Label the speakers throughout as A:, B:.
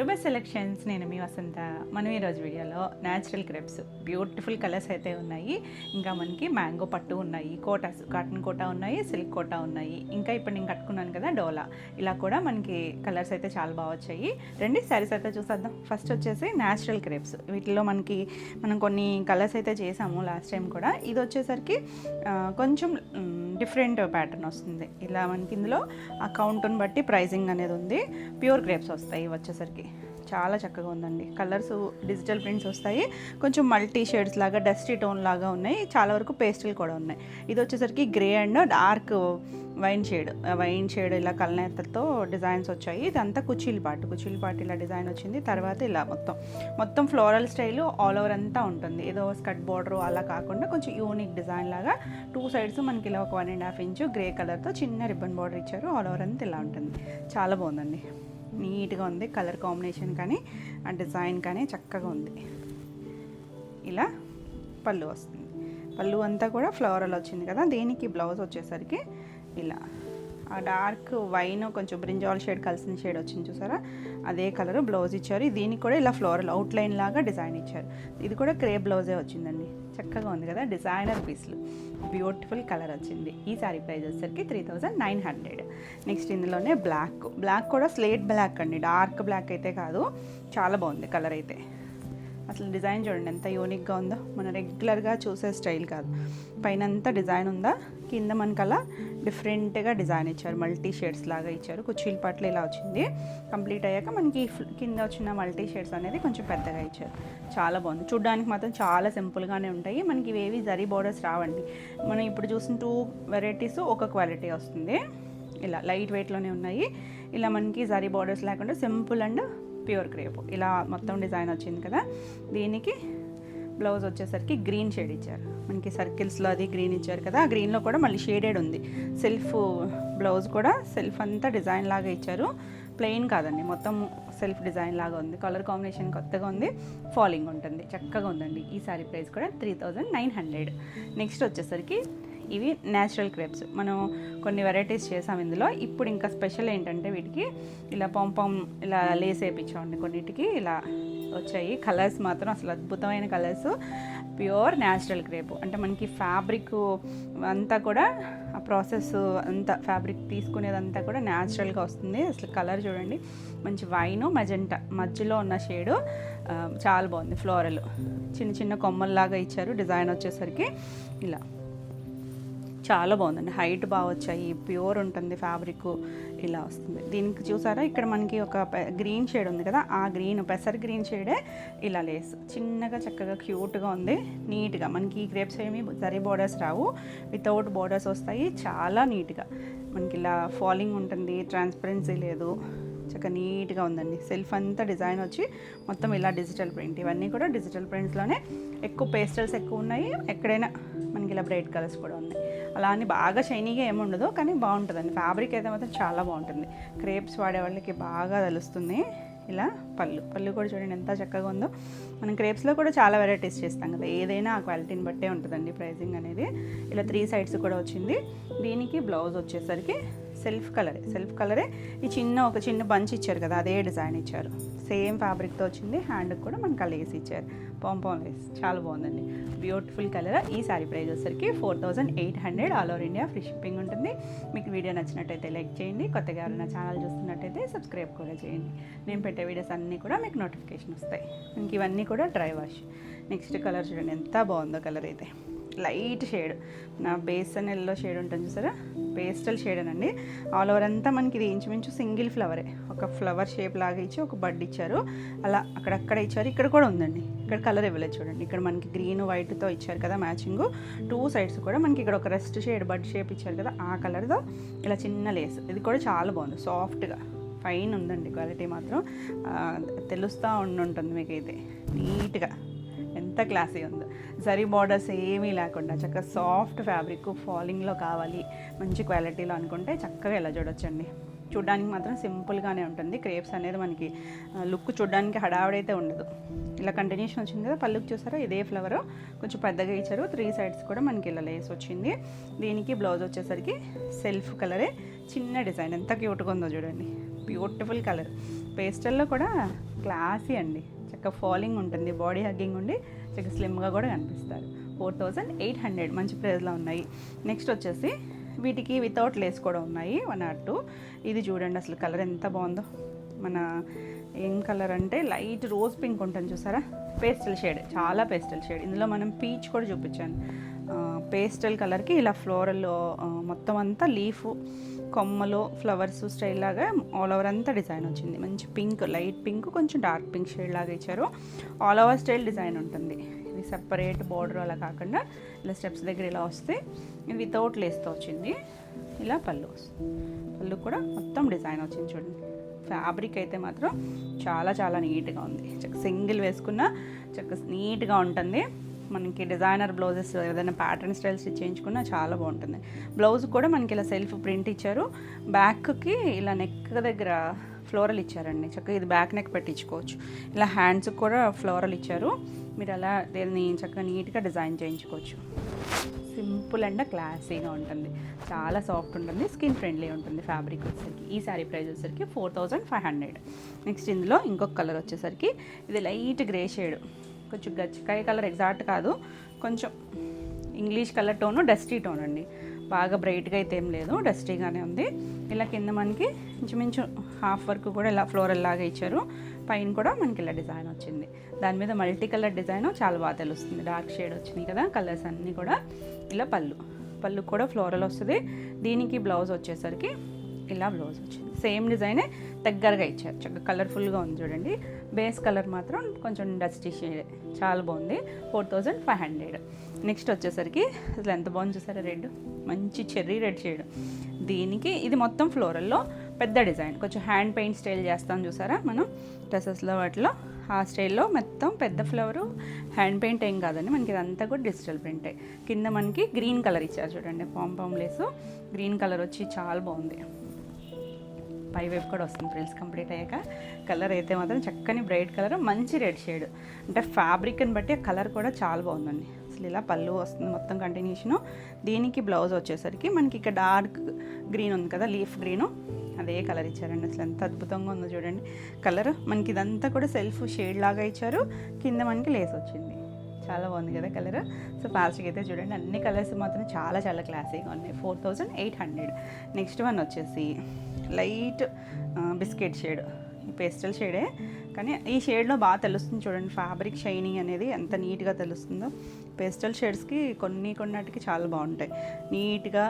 A: To best selections. నేను మీ వసంత. మనం ఈరోజు వీడియోలో న్యాచురల్ క్రేప్స్ బ్యూటిఫుల్ కలర్స్ అయితే ఉన్నాయి. ఇంకా మనకి మ్యాంగో పట్టు ఉన్నాయి, కోటాస్ కాటన్ కోటా ఉన్నాయి, సిల్క్ కోటా ఉన్నాయి. ఇంకా ఇప్పుడు నేను కట్టుకున్నాను కదా డోలా, ఇలా కూడా మనకి కలర్స్ అయితే చాలా బాగా వచ్చాయి. రెండు శారీస్ అయితే చూసేద్దాం. ఫస్ట్ వచ్చేసి న్యాచురల్ క్రేప్స్. వీటిలో మనం కొన్ని కలర్స్ అయితే చేసాము లాస్ట్ టైం కూడా. ఇది వచ్చేసరికి కొంచెం డిఫరెంట్ ప్యాటర్న్ వస్తుంది. ఇలా మనకి ఇందులో ఆ కౌంట్ని బట్టి ప్రైజింగ్ అనేది ఉంది. ప్యూర్ గ్రేప్స్ వస్తాయి వచ్చేసరికి. చాలా చక్కగా ఉందండి. కలర్స్ డిజిటల్ ప్రింట్స్ వస్తాయి. కొంచెం మల్టీ షేడ్స్ లాగా డస్టీ టోన్ లాగా ఉన్నాయి. చాలా వరకు పేస్టల్ కూడా ఉన్నాయి. ఇది వచ్చేసరికి grey and dark wine shade ఇలా కలనేతలతో డిజైన్స్ వచ్చాయి. ఇదంతా కుచీలు పాటు ఇలా డిజైన్ వచ్చింది. తర్వాత ఇలా మొత్తం ఫ్లోరల్ స్టైల్ ఆల్ ఓవర్ అంతా ఉంటుంది. ఏదో స్కర్ట్ బార్డర్ అలా కాకుండా కొంచెం యూనిక్ డిజైన్ లాగా టూ సైడ్స్ మనకి ఇలా ఒక 1.5 ఇంచు గ్రే కలర్తో చిన్న రిబ్బన్ బార్డర్ ఇచ్చారు. ఆల్ ఓవర్ అంతా ఇలా ఉంటుంది. చాలా బాగుందండి. నీట్గా ఉంది. కలర్ కాంబినేషన్ కానీ ఆ డిజైన్ కానీ చక్కగా ఉంది. ఇలా పళ్ళు వస్తుంది. పళ్ళు అంతా కూడా ఫ్లోరల్ వచ్చింది కదా. దీనికి బ్లౌజ్ వచ్చేసరికి ఇలా ఆ డార్క్ వైన్ కొంచెం బ్రింజాల్ షేడ్ కలిసిన షేడ్ వచ్చింది చూసారా, అదే కలర్ బ్లౌజ్ ఇచ్చారు. దీనికి కూడా ఇలా ఫ్లోరల్ అవుట్లైన్ లాగా డిజైన్ ఇచ్చారు. ఇది కూడా క్రేప్ బ్లౌజే వచ్చిందండి. చక్కగా ఉంది కదా. డిజైనర్ పీస్లు, బ్యూటిఫుల్ కలర్ వచ్చింది. ఈ సారీ ప్రైస్ వచ్చేసరికి 3900. నెక్స్ట్ ఇందులోనే బ్లాక్ కూడా స్లేట్ బ్లాక్ అండి, డార్క్ బ్లాక్ అయితే కాదు. చాలా బాగుంది కలర్ అయితే. అసలు డిజైన్ చూడండి ఎంత యూనిక్గా ఉందో. మనం రెగ్యులర్గా చూసే స్టైల్ కాదు. పైన అంతా డిజైన్ ఉందా, కింద మనకు అలా డిఫరెంట్గా డిజైన్ ఇచ్చారు. మల్టీ షేడ్స్ లాగా ఇచ్చారు. కుచ్చీల పట్ల ఇలా వచ్చింది. కంప్లీట్ అయ్యాక మనకి కింద వచ్చిన మల్టీ షేడ్స్ అనేది కొంచెం పెద్దగా ఇచ్చారు. చాలా బాగుంది. చూడ్డానికి మాత్రం చాలా సింపుల్గానే ఉంటాయి. మనకి ఇవేవి జరీ బోర్డర్స్ రావండి. మనం ఇప్పుడు చూసిన 2 వెరైటీస్ ఒక క్వాలిటీ వస్తుంది. ఇలా లైట్ వెయిట్లోనే ఉన్నాయి. ఇలా మనకి జరీ బోర్డర్స్ లేకుండా సింపుల్ అండ్ ప్యూర్ క్రేప్ ఇలా మొత్తం డిజైన్ వచ్చింది కదా. దీనికి బ్లౌజ్ వచ్చేసరికి గ్రీన్ షేడ్ ఇచ్చారు. మనకి సర్కిల్స్లో అది గ్రీన్ ఇచ్చారు కదా. ఆ గ్రీన్లో కూడా మళ్ళీ షేడెడ్ ఉంది. సెల్ఫ్ బ్లౌజ్ కూడా సెల్ఫ్ అంతా డిజైన్ లాగా ఇచ్చారు. ప్లెయిన్ కాదండి, మొత్తం సెల్ఫ్ డిజైన్ లాగా ఉంది. కలర్ కాంబినేషన్ కొత్తగా ఉంది. ఫాలింగ్ ఉంటుంది. చక్కగా ఉందండి. ఈ సారీ ప్రైస్ కూడా 3900. నెక్స్ట్ వచ్చేసరికి ఇవి న్యాచురల్ క్రేప్స్. మనం కొన్ని వెరైటీస్ చేసాం ఇందులో. ఇప్పుడు ఇంకా స్పెషల్ ఏంటంటే వీటికి ఇలా పాంపాం ఇలా లేస్ వేయించామండి. కొన్నిటికి ఇలా వచ్చాయి. కలర్స్ మాత్రం అసలు అద్భుతమైన కలర్స్. ప్యూర్ న్యాచురల్ క్రేప్ అంటే మనకి ఫ్యాబ్రిక్ అంతా కూడా ఆ ప్రాసెస్ అంతా ఫ్యాబ్రిక్ తీసుకునేదంతా కూడా న్యాచురల్గా వస్తుంది. అసలు కలర్ చూడండి, మంచి వైను మెజెంటా మధ్యలో ఉన్న షేడు చాలా బాగుంది. ఫ్లోరల్ చిన్న చిన్న కొమ్మల్లాగా ఇచ్చారు. డిజైన్ వచ్చేసరికి ఇలా చాలా బాగుందండి. హైట్ బాగా వచ్చాయి. ప్యూర్ ఉంటుంది ఫ్యాబ్రిక్. ఇలా వస్తుంది. దీనికి చూసారా ఇక్కడ మనకి ఒక గ్రీన్ షేడ్ ఉంది కదా, ఆ గ్రీన్ పెసర్ గ్రీన్ షేడే ఇలా లేస్ చిన్నగా చక్కగా క్యూట్గా ఉంది. నీట్గా మనకి ఈ క్రేప్స్ ఏమి జరీ బోర్డర్స్ రావు, వితౌట్ బోర్డర్స్ వస్తాయి. చాలా నీట్గా మనకి ఇలా ఫాలింగ్ ఉంటుంది. ట్రాన్స్పరెన్సీ లేదు. చక్కగా నీట్గా ఉందండి. సెల్ఫ్ అంతా డిజైన్ వచ్చి మొత్తం ఇలా డిజిటల్ ప్రింట్. ఇవన్నీ కూడా డిజిటల్ ప్రింట్స్లోనే ఎక్కువ పేస్టల్స్ ఎక్కువ ఉన్నాయి. ఎక్కడైనా మనకి ఇలా బ్రైట్ కలర్స్ కూడా ఉన్నాయి. అలా అని బాగా షైనీగా ఏమి ఉండదు, కానీ బాగుంటుందండి. ఫ్యాబ్రిక్ అయితే మాత్రం చాలా బాగుంటుంది. క్రేప్స్ వాడే వాళ్ళకి బాగా తెలుస్తుంది. ఇలా పళ్ళు కూడా చూడండి ఎంత చక్కగా ఉందో. మనం క్రేప్స్లో కూడా చాలా వెరైటీస్ చేస్తాం కదా, ఏదైనా ఆ క్వాలిటీని బట్టే ఉంటుందండి ప్రైజింగ్ అనేది. ఇలా 3 సైడ్స్ కూడా వచ్చింది. దీనికి బ్లౌజ్ వచ్చేసరికి సెల్ఫ్ కలరే ఒక చిన్న బంచ్ ఇచ్చారు కదా, అదే డిజైన్ ఇచ్చారు. సేమ్ ఫ్యాబ్రిక్తో వచ్చింది. హ్యాండ్కి కూడా మనకు లేస్ ఇచ్చారు, పాంపాం లేస్. చాలా బాగుందండి. Beautiful colour. ఈ సారీ ప్రైస్ వచ్చేసరికి 4800. All over India free shipping ఉంటుంది. మీకు వీడియో నచ్చినట్టయితే లైక్ చేయండి. కొత్తగా ఎవరైనా ఛానల్ చూస్తున్నట్టయితే సబ్స్క్రైబ్ కూడా చేయండి. నేను పెట్టే వీడియోస్ అన్నీ కూడా మీకు నోటిఫికేషన్ వస్తాయి. ఇంక ఇవన్నీ కూడా డ్రై వాష్. నెక్స్ట్ కలర్ చూడండి ఎంత బాగుందో. కలర్ అయితే లైట్ షేడ్, నా బేసన్ ఎల్లో షేడ్ ఉంటుంది చూసారా, పేస్టల్ షేడేనండి. ఆల్ ఓవర్ అంతా మనకి ఇది ఇంచుమించు సింగిల్ ఫ్లవరే. ఒక ఫ్లవర్ షేప్ లాగా ఇచ్చి ఒక బడ్ ఇచ్చారు. అలా అక్కడక్కడ ఇచ్చారు. ఇక్కడ కూడా ఉందండి. ఇక్కడ కలర్ ఇవ్వలేదు చూడండి. ఇక్కడ మనకి గ్రీన్ వైట్తో ఇచ్చారు కదా మ్యాచింగ్. 2 సైడ్స్ కూడా మనకి ఇక్కడ ఒక రెస్ట్ షేడ్ బడ్ షేప్ ఇచ్చారు కదా, ఆ కలర్తో ఇలా చిన్న లేస్. ఇది కూడా చాలా బాగుంది. సాఫ్ట్గా ఫైన్ ఉందండి. క్వాలిటీ మాత్రం తెలుస్తూ ఉంటుంది మీకైతే. నీట్గా ఎంత క్లాసీ ఉందో. జరీ బార్డర్స్ ఏమీ లేకుండా చక్కగా సాఫ్ట్ ఫ్యాబ్రిక్, ఫాలింగ్లో కావాలి మంచి క్వాలిటీలో అనుకుంటే చక్కగా ఇలా చూడొచ్చండి. చూడడానికి మాత్రం సింపుల్గానే ఉంటుంది. క్రేప్స్ అనేది మనకి లుక్ చూడడానికి హడావిడైతే ఉండదు. ఇలా కంటిన్యూషన్ వచ్చింది కదా. పళ్ళుకి చూసారా ఇదే ఫ్లవర్ కొంచెం పెద్దగా ఇచ్చారు. 3 సైడ్స్ కూడా మనకి ఇలా లేస్ వచ్చింది. దీనికి బ్లౌజ్ వచ్చేసరికి సెల్ఫ్ కలరే, చిన్న డిజైన్ ఎంత క్యూట్గా ఉందో చూడండి. Beautiful colour. పేస్టల్లో కూడా క్లాసీ అండి, చక్కగా ఫాలింగ్ ఉంటుంది, బాడీ హగ్గింగ్ ఉండి చక్కగా స్లిమ్గా కూడా కనిపిస్తారు. 4800 మంచి ప్రైస్లో ఉన్నాయి. నెక్స్ట్ వచ్చేసి వీటికి వితౌట్ లేస్ కూడా ఉన్నాయి 1 or 2. ఇది చూడండి అసలు కలర్ ఎంత బాగుందో. మన ఏం కలర్ అంటే లైట్ రోజ్ పింక్ ఉంటుంది చూసారా, పేస్టల్ షేడ్, చాలా పేస్టల్ షేడ్. ఇందులో మనం పీచ్ కూడా చూపించాను. పేస్టల్ కలర్కి ఇలా ఫ్లోరల్ మొత్తం అంతా లీఫ్, కొమ్మలు, ఫ్లవర్స్ స్టైల్ లాగా ఆల్ ఓవర్ అంతా డిజైన్ వచ్చింది. మంచి పింక్, లైట్ పింక్, కొంచెం డార్క్ పింక్ షేడ్ లాగా ఇచ్చారు. ఆల్ ఓవర్ స్టైల్ డిజైన్ ఉంటుంది. ఇది సపరేట్ బార్డర్ అలా కాకుండా ఇలా స్టెప్స్ దగ్గర ఇలా వస్తే ఇది వితౌట్ లేస్తో వచ్చింది. ఇలా పళ్ళు వస్తుంది. పళ్ళు కూడా మొత్తం డిజైన్ వచ్చింది చూడండి. ఫ్యాబ్రిక్ అయితే మాత్రం చాలా చాలా నీట్గా ఉంది. చక్కగా సింగిల్ వేసుకున్న చక్కగా నీట్గా ఉంటుంది. మనకి డిజైనర్ బ్లౌజెస్ ఏదైనా ప్యాటర్న్ స్టైల్ స్టిచ్ చేయించుకున్నా చాలా బాగుంటుంది. బ్లౌజ్ కూడా మనకి ఇలా సెల్ఫ్ ప్రింట్ ఇచ్చారు. బ్యాక్కి ఇలా నెక్ దగ్గర ఫ్లోరల్ ఇచ్చారండి. చక్కగా ఇది బ్యాక్ నెక్ పెట్టించుకోవచ్చు. ఇలా హ్యాండ్స్కి కూడా ఫ్లోరల్ ఇచ్చారు. మీరు అలా దీన్ని చక్కగా నీట్గా డిజైన్ చేయించుకోవచ్చు. సింపుల్ అండ్ క్లాసీగా ఉంటుంది. చాలా సాఫ్ట్ ఉంటుంది, స్కిన్ ఫ్రెండ్లీ ఉంటుంది. ఫ్యాబ్రిక్ వచ్చేసరికి ఈ శారీ ప్రైస్ వచ్చేసరికి 4500. నెక్స్ట్ ఇందులో ఇంకొక కలర్ వచ్చేసరికి ఇది లైట్ గ్రే షేడ్, కొంచెం గచ్చికాయ కలర్, ఎగ్జాక్ట్ కాదు, కొంచెం English colour tone, dusty tone అండి. బాగా బ్రైట్గా అయితే ఏం లేదు, డస్టీగానే ఉంది. ఇలా కింద మనకి ఇంచుమించు హాఫ్ వర్క్ కూడా ఇలా ఫ్లోరల్ లాగా ఇచ్చారు. పైన కూడా మనకి ఇలా డిజైన్ వచ్చింది. దాని మీద మల్టీ కలర్ డిజైన్ చాలా బాగా తెలుస్తుంది. డార్క్ షేడ్ వచ్చినాయి కదా కలర్స్ అన్నీ కూడా. ఇలా పళ్ళు కూడా ఫ్లోరల్ వస్తుంది. దీనికి బ్లౌజ్ వచ్చేసరికి ఇలా బ్లౌజ్ వచ్చింది. సేమ్ డిజైనే దగ్గరగా ఇచ్చారు. చక్కగా కలర్ఫుల్గా ఉంది చూడండి. బేస్ కలర్ మాత్రం కొంచెం డస్టీ షేడ్, చాలా బాగుంది. 4500. నెక్స్ట్ వచ్చేసరికి అసలు ఎంత బాగుంది చూసారా, రెడ్, మంచి చెర్రీ రెడ్ షేడ్. దీనికి ఇది మొత్తం ఫ్లోరల్లో పెద్ద డిజైన్, కొంచెం హ్యాండ్ పెయింట్ స్టైల్ చేస్తాం చూసారా మనం డ్రెస్సెస్లో వాటిలో, ఆ స్టైల్లో మొత్తం పెద్ద ఫ్లవరు. హ్యాండ్ పెయింట్ ఏం కాదండి, మనకి ఇదంతా కూడా డిజిటల్ ప్రింటే. కింద మనకి గ్రీన్ కలర్ ఇచ్చారు చూడండి, పాంపామ్ లేసు గ్రీన్ కలర్ వచ్చి చాలా బాగుంది. పై వైపు కూడా వస్తుంది ఫ్రిల్స్ కంప్లీట్ అయ్యాక. కలర్ అయితే మాత్రం చక్కని బ్రైట్ కలర్, మంచి రెడ్ షేడ్. అంటే ఫ్యాబ్రిక్ని బట్టి ఆ కలర్ కూడా చాలా బాగుందండి. అసలు ఇలా పళ్ళు వస్తుంది మొత్తం కంటిన్యూషను. దీనికి బ్లౌజ్ వచ్చేసరికి మనకి ఇక్కడ డార్క్ గ్రీన్ ఉంది కదా, లీఫ్ గ్రీను, అదే కలర్ ఇచ్చారండి. అసలు ఎంత అద్భుతంగా ఉందో చూడండి కలర్. మనకి ఇదంతా కూడా సెల్ఫ్ షేడ్ లాగా ఇచ్చారు. కింద మనకి లేస్ వచ్చింది. చాలా బాగుంది కదా కలర్. సో ఫాస్ట్గా అయితే చూడండి, అన్ని కలర్స్ మాత్రం చాలా చాలా క్లాసీగా ఉన్నాయి. 4800. నెక్స్ట్ వన్ వచ్చేసి లైట్ బిస్కెట్ షేడ్, పేస్టల్ షేడే, కానీ ఈ షేడ్లో బాగా తెలుస్తుంది చూడండి ఫ్యాబ్రిక్ షైనింగ్ అనేది ఎంత నీట్గా తెలుస్తుందో. పేస్టల్ షేడ్స్కి కొన్నిటికి చాలా బాగుంటాయి, నీట్గా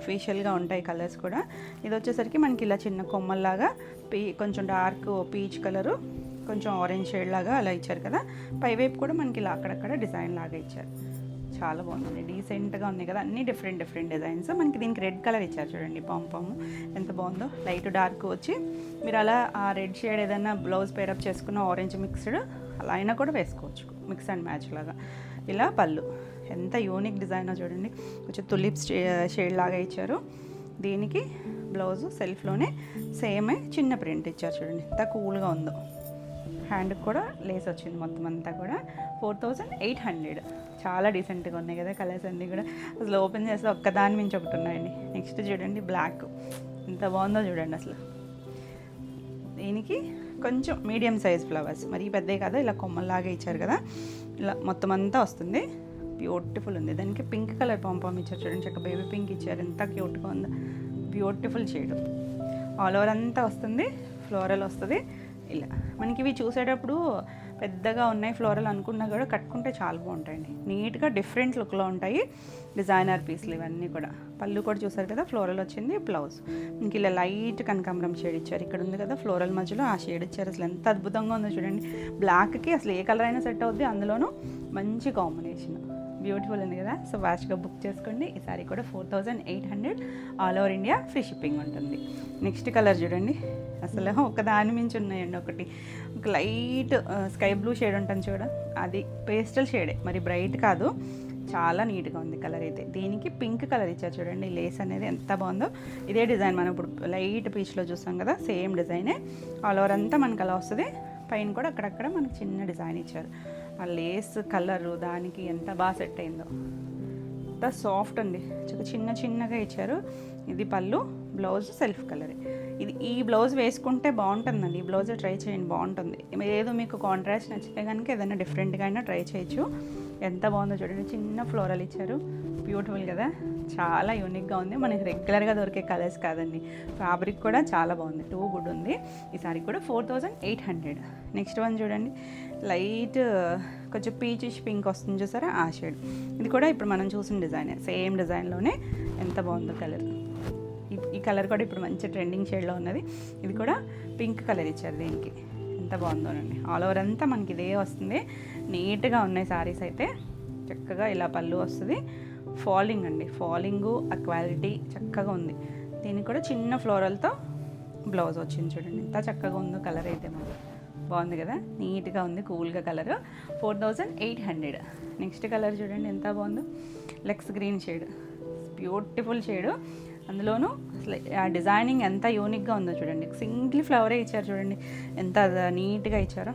A: అఫీషియల్గా ఉంటాయి కలర్స్ కూడా. ఇది వచ్చేసరికి మనకి ఇలా చిన్న కొమ్మల్లాగా కొంచెం డార్క్ పీచ్ కలరు, కొంచెం ఆరెంజ్ షేడ్ లాగా అలా ఇచ్చారు కదా. పైవైపు కూడా మనకి ఇలా అక్కడక్కడ డిజైన్ లాగా ఇచ్చారు. చాలా బాగుంది, డీసెంట్గా ఉంది కదా. అన్నీ డిఫరెంట్ డిజైన్స్. మనకి దీనికి రెడ్ కలర్ ఇచ్చారు చూడండి, పాంపాము ఎంత బాగుందో. లైట్ డార్క్ వచ్చి మీరు అలా ఆ రెడ్ షేడ్ ఏదైనా బ్లౌజ్ పేరప్ చేసుకున్న ఆరెంజ్ మిక్స్డ్ అలా అయినా కూడా వేసుకోవచ్చు, మిక్స్ అండ్ మ్యాచ్ లాగా. ఇలా పళ్ళు ఎంత యూనిక్ డిజైనో చూడండి, కొంచెం తులిప్స్ షేడ్ లాగా ఇచ్చారు. దీనికి బ్లౌజ్ సెల్ఫ్లోనే సేమే చిన్న ప్రింట్ ఇచ్చారు చూడండి, ఎంత కూల్గా ఉందో. హ్యాండ్కి కూడా లేస్ వచ్చింది మొత్తం అంతా కూడా. 4800. చాలా డీసెంట్గా ఉన్నాయి కదా కలర్స్ అన్నీ కూడా. అసలు ఓపెన్ చేస్తే ఒక్కదాని మించి ఒకటి ఉన్నాయండి. నెక్స్ట్ చూడండి బ్లాక్, ఎంత బాగుందో చూడండి అసలు. దీనికి కొంచెం మీడియం సైజ్ ఫ్లవర్స్, మరీ పెద్దవి కదా, ఇలా కొమ్మల్లాగా ఇచ్చారు కదా. ఇలా మొత్తం అంతా వస్తుంది, బ్యూటిఫుల్ ఉంది. దానికి పింక్ కలర్ పాంపామ్ ఇచ్చారు చూడండి, చక్క బేబీ పింక్ ఇచ్చారు, ఎంత క్యూట్గా ఉందో. బ్యూటిఫుల్ షేడ్, ఆల్ ఓవర్ అంతా వస్తుంది, ఫ్లోరల్ వస్తుంది. ఇలా మనకి ఇవి చూసేటప్పుడు పెద్దగా ఉన్నాయి ఫ్లోరల్ అనుకున్నా కూడా కట్టుకుంటే చాలా బాగుంటాయండి, నీట్గా డిఫరెంట్ లుక్లో ఉంటాయి. డిజైనర్ పీస్లు ఇవన్నీ కూడా. పళ్ళు కూడా చూసారు కదా, ఫ్లోరల్ వచ్చింది. బ్లౌజ్ ఇంక ఇలా లైట్ కనకాంబరం షేడ్ ఇచ్చారు, ఇక్కడ ఉంది కదా ఫ్లోరల్ మధ్యలో ఆ షేడ్ ఇచ్చారు. అసలు ఎంత అద్భుతంగా ఉందో చూడండి. బ్లాక్కి అసలు ఏ కలర్ అయినా సెట్ అవుద్ది, అందులోనూ మంచి కాంబినేషన్, బ్యూటిఫుల్ ఉంది కదా. సో ఫాస్ట్గా బుక్ చేసుకోండి. ఈ సారీ కూడా 4800, all over India free shipping ఉంటుంది. నెక్స్ట్ కలర్ చూడండి, అసలు ఒక దాని మించి ఉన్నాయండి. ఒక లైట్ స్కై బ్లూ షేడ్ ఉంటుంది చూడ, అది పేస్టల్ షేడే, మరి బ్రైట్ కాదు, చాలా నీట్గా ఉంది కలర్ అయితే. దీనికి పింక్ కలర్ ఇచ్చారు చూడండి, లేస్ అనేది ఎంత బాగుందో. ఇదే డిజైన్ మనం ఇప్పుడు లైట్ పీచ్లో చూస్తాం కదా, సేమ్ డిజైనే ఆల్ ఓవర్ అంతా మనకు అలా వస్తుంది. పైన కూడా అక్కడక్కడ మనకు చిన్న డిజైన్ ఇచ్చారు. ఆ లేస్ కలరు దానికి ఎంత బాగా సెట్ అయిందో, ఎంత సాఫ్ట్ అండి, చిన్నగా ఇచ్చారు. ఇది పళ్ళు, బ్లౌజ్ సెల్ఫ్ కలరే. ఈ బ్లౌజ్ వేసుకుంటే బాగుంటుందండి. ఈ బ్లౌజ్ ట్రై చేయండి, బాగుంటుంది. ఏదో మీకు కాంట్రాస్ట్ నచ్చితే కనుక ఏదైనా డిఫరెంట్గా అయినా ట్రై చేయొచ్చు. ఎంత బాగుందో చూడండి, చిన్న ఫ్లోరల్ ఇచ్చారు, బ్యూటిఫుల్ కదా, చాలా యూనిక్గా ఉంది. మనకి రెగ్యులర్గా దొరికే కలర్స్ కాదండి. ఫ్యాబ్రిక్ కూడా చాలా బాగుంది, టూ గుడ్ ఉంది. ఈ సారీ కూడా 4800. నెక్స్ట్ వన్ చూడండి, లైట్ కొంచెం పీచిష్ పింక్ వస్తుంది చూసారా, ఆ షేడ్. ఇది కూడా ఇప్పుడు మనం చూసిన డిజైన్, సేమ్ డిజైన్లోనే ఎంత బాగుందో కలర్. ఈ కలర్ కూడా ఇప్పుడు మంచి ట్రెండింగ్ షేడ్లో ఉన్నది. ఇది కూడా పింక్ కలర్ ఇచ్చారు దీనికి, ఎంత బాగుందోనండి. ఆల్ ఓవర్ అంతా మనకి ఇదే వస్తుంది. నీట్గా ఉన్నాయి సారీస్ అయితే. చక్కగా ఇలా పళ్ళు వస్తుంది, ఫాలింగ్ అండి, ఫాలింగు ఆ క్వాలిటీ చక్కగా ఉంది. దీనికి కూడా చిన్న ఫ్లోరల్తో బ్లౌజ్ వచ్చింది చూడండి, ఎంత చక్కగా ఉందో కలర్ అయితే మనకి. బాగుంది కదా, నీట్గా ఉంది, కూల్గా కలర్. 4800. నెక్స్ట్ కలర్ చూడండి ఎంత బాగుందో, లెక్స్ గ్రీన్ షేడ్, బ్యూటిఫుల్ షేడు. అందులోనూ ఆ డిజైనింగ్ ఎంత యూనిక్గా ఉందో చూడండి. సింగిల్ ఫ్లవరే ఇచ్చారు చూడండి, ఎంత నీట్గా ఇచ్చారో.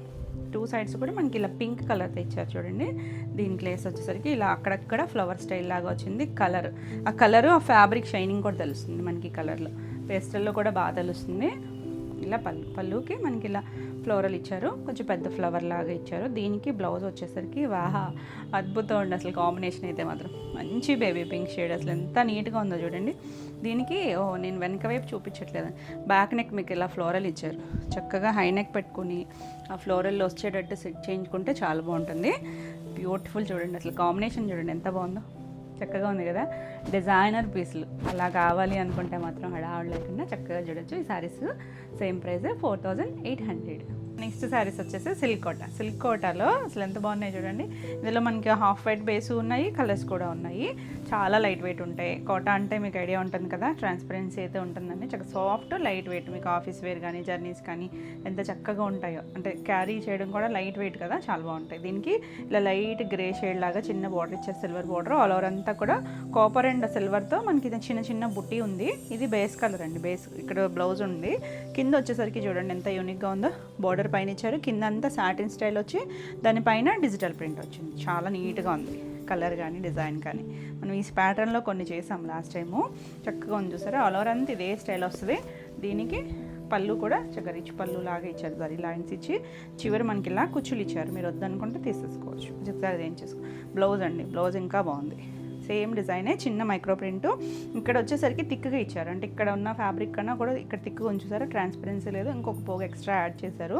A: టూ సైడ్స్ కూడా మనకి ఇలా పింక్ కలర్తో ఇచ్చారు చూడండి. దీని ప్లేస్ వచ్చేసరికి ఇలా అక్కడక్కడ ఫ్లవర్ స్టైల్ లాగా వచ్చింది. కలర్, ఆ కలరు ఆ ఫ్యాబ్రిక్ షైనింగ్ కూడా తెలుస్తుంది మనకి కలర్లో. పేస్టల్లో కూడా బాగా తెలుస్తుంది. ఇలా పళ్ళుకి మనకి ఇలా ఫ్లోరల్ ఇచ్చారు, కొంచెం పెద్ద ఫ్లవర్ లాగా ఇచ్చారు. దీనికి బ్లౌజ్ వచ్చేసరికి వాహా, అద్భుతం అండి అసలు. కాంబినేషన్ అయితే మాత్రం మంచి బేబీ పింక్ షేడ్, అసలు ఎంత నీట్గా ఉందో చూడండి. దీనికి నేను వెనక వైపు చూపించట్లేదు, బ్యాక్ నెక్ మీకు ఇలా ఫ్లోరల్ ఇచ్చారు. చక్కగా హై నెక్ పెట్టుకుని ఆ ఫ్లోరల్లో వచ్చేటట్టు సెట్ చేయించుకుంటే చాలా బాగుంటుంది. బ్యూటిఫుల్ చూడండి, అసలు కాంబినేషన్ చూడండి ఎంత బాగుందో, చక్కగా ఉంది కదా. డిజైనర్ పీసులు అలా కావాలి అనుకుంటే మాత్రం హడావుడు లేకుండా చక్కగా చూడొచ్చు. ఈ saris same price 4800. Next saris వచ్చేసి సిల్క్ కోటాలో అసలు ఎంత బాగున్నాయి చూడండి. ఇందులో మనకి హాఫ్ వైట్ బేస్ ఉన్నాయి, కలర్స్ కూడా ఉన్నాయి. చాలా లైట్ వెయిట్ ఉంటాయి. కోటా అంటే మీకు ఐడియా ఉంటుంది కదా, ట్రాన్స్పరెన్సీ అయితే ఉంటుందండి. చక్కగా సాఫ్ట్ లైట్ వెయిట్, మీకు ఆఫీస్ వేర్ కానీ జర్నీస్ కానీ ఎంత చక్కగా ఉంటాయో, అంటే క్యారీ చేయడం కూడా లైట్ వెయిట్ కదా, చాలా బాగుంటాయి. దీనికి ఇలా లైట్ గ్రే షేడ్ లాగా చిన్న బార్డర్ ఇచ్చారు, సిల్వర్ బార్డర్. ఆల్ ఓవర్ అంతా కూడా కాపర్ అండ్ సిల్వర్తో మనకి చిన్న చిన్న బుట్టి ఉంది. ఇది బేస్ కలర్ అండి, బేస్ ఇక్కడ బ్లౌజ్ ఉంది. కింద వచ్చేసరికి చూడండి ఎంత యూనిక్గా ఉందో, బార్డర్ పైన ఇచ్చారు, కింద అంతా సాటిన్ స్టైల్ వచ్చి దానిపైన డిజిటల్ ప్రింట్ వచ్చింది. చాలా నీట్గా ఉంది కలర్ కానీ డిజైన్ కానీ. మనం ఈ ప్యాటర్న్లో కొన్ని చేసాం లాస్ట్ టైము, చక్కగా ఉంది చూసారా. ఆల్ ఓవర్ అంతా ఇదే స్టైల్ వస్తుంది. దీనికి పళ్ళు కూడా చక్కగా రిచ్ పళ్ళు లాగా ఇచ్చారు, జరీ లైన్స్ ఇచ్చి చివరి మనకి ఇలా కుచ్చులు ఇచ్చారు. మీరు వద్దనుకుంటే తీసేసుకోవచ్చు, జిగ్జాగ్ ఏం చేసుకో. బ్లౌజ్ అండి, బ్లౌజ్ ఇంకా బాగుంది, సేమ్ డిజైనే, చిన్న మైక్రో ప్రింట్. ఇక్కడ వచ్చేసరికి థిక్గా ఇచ్చారు, అంటే ఇక్కడ ఉన్న ఫ్యాబ్రిక్ కన్నా కూడా ఇక్కడ థిక్గా ఉంచుతారు, ట్రాన్స్పరెన్సీ లేదు. ఇంకొక పోగు ఎక్స్ట్రా యాడ్ చేశారు.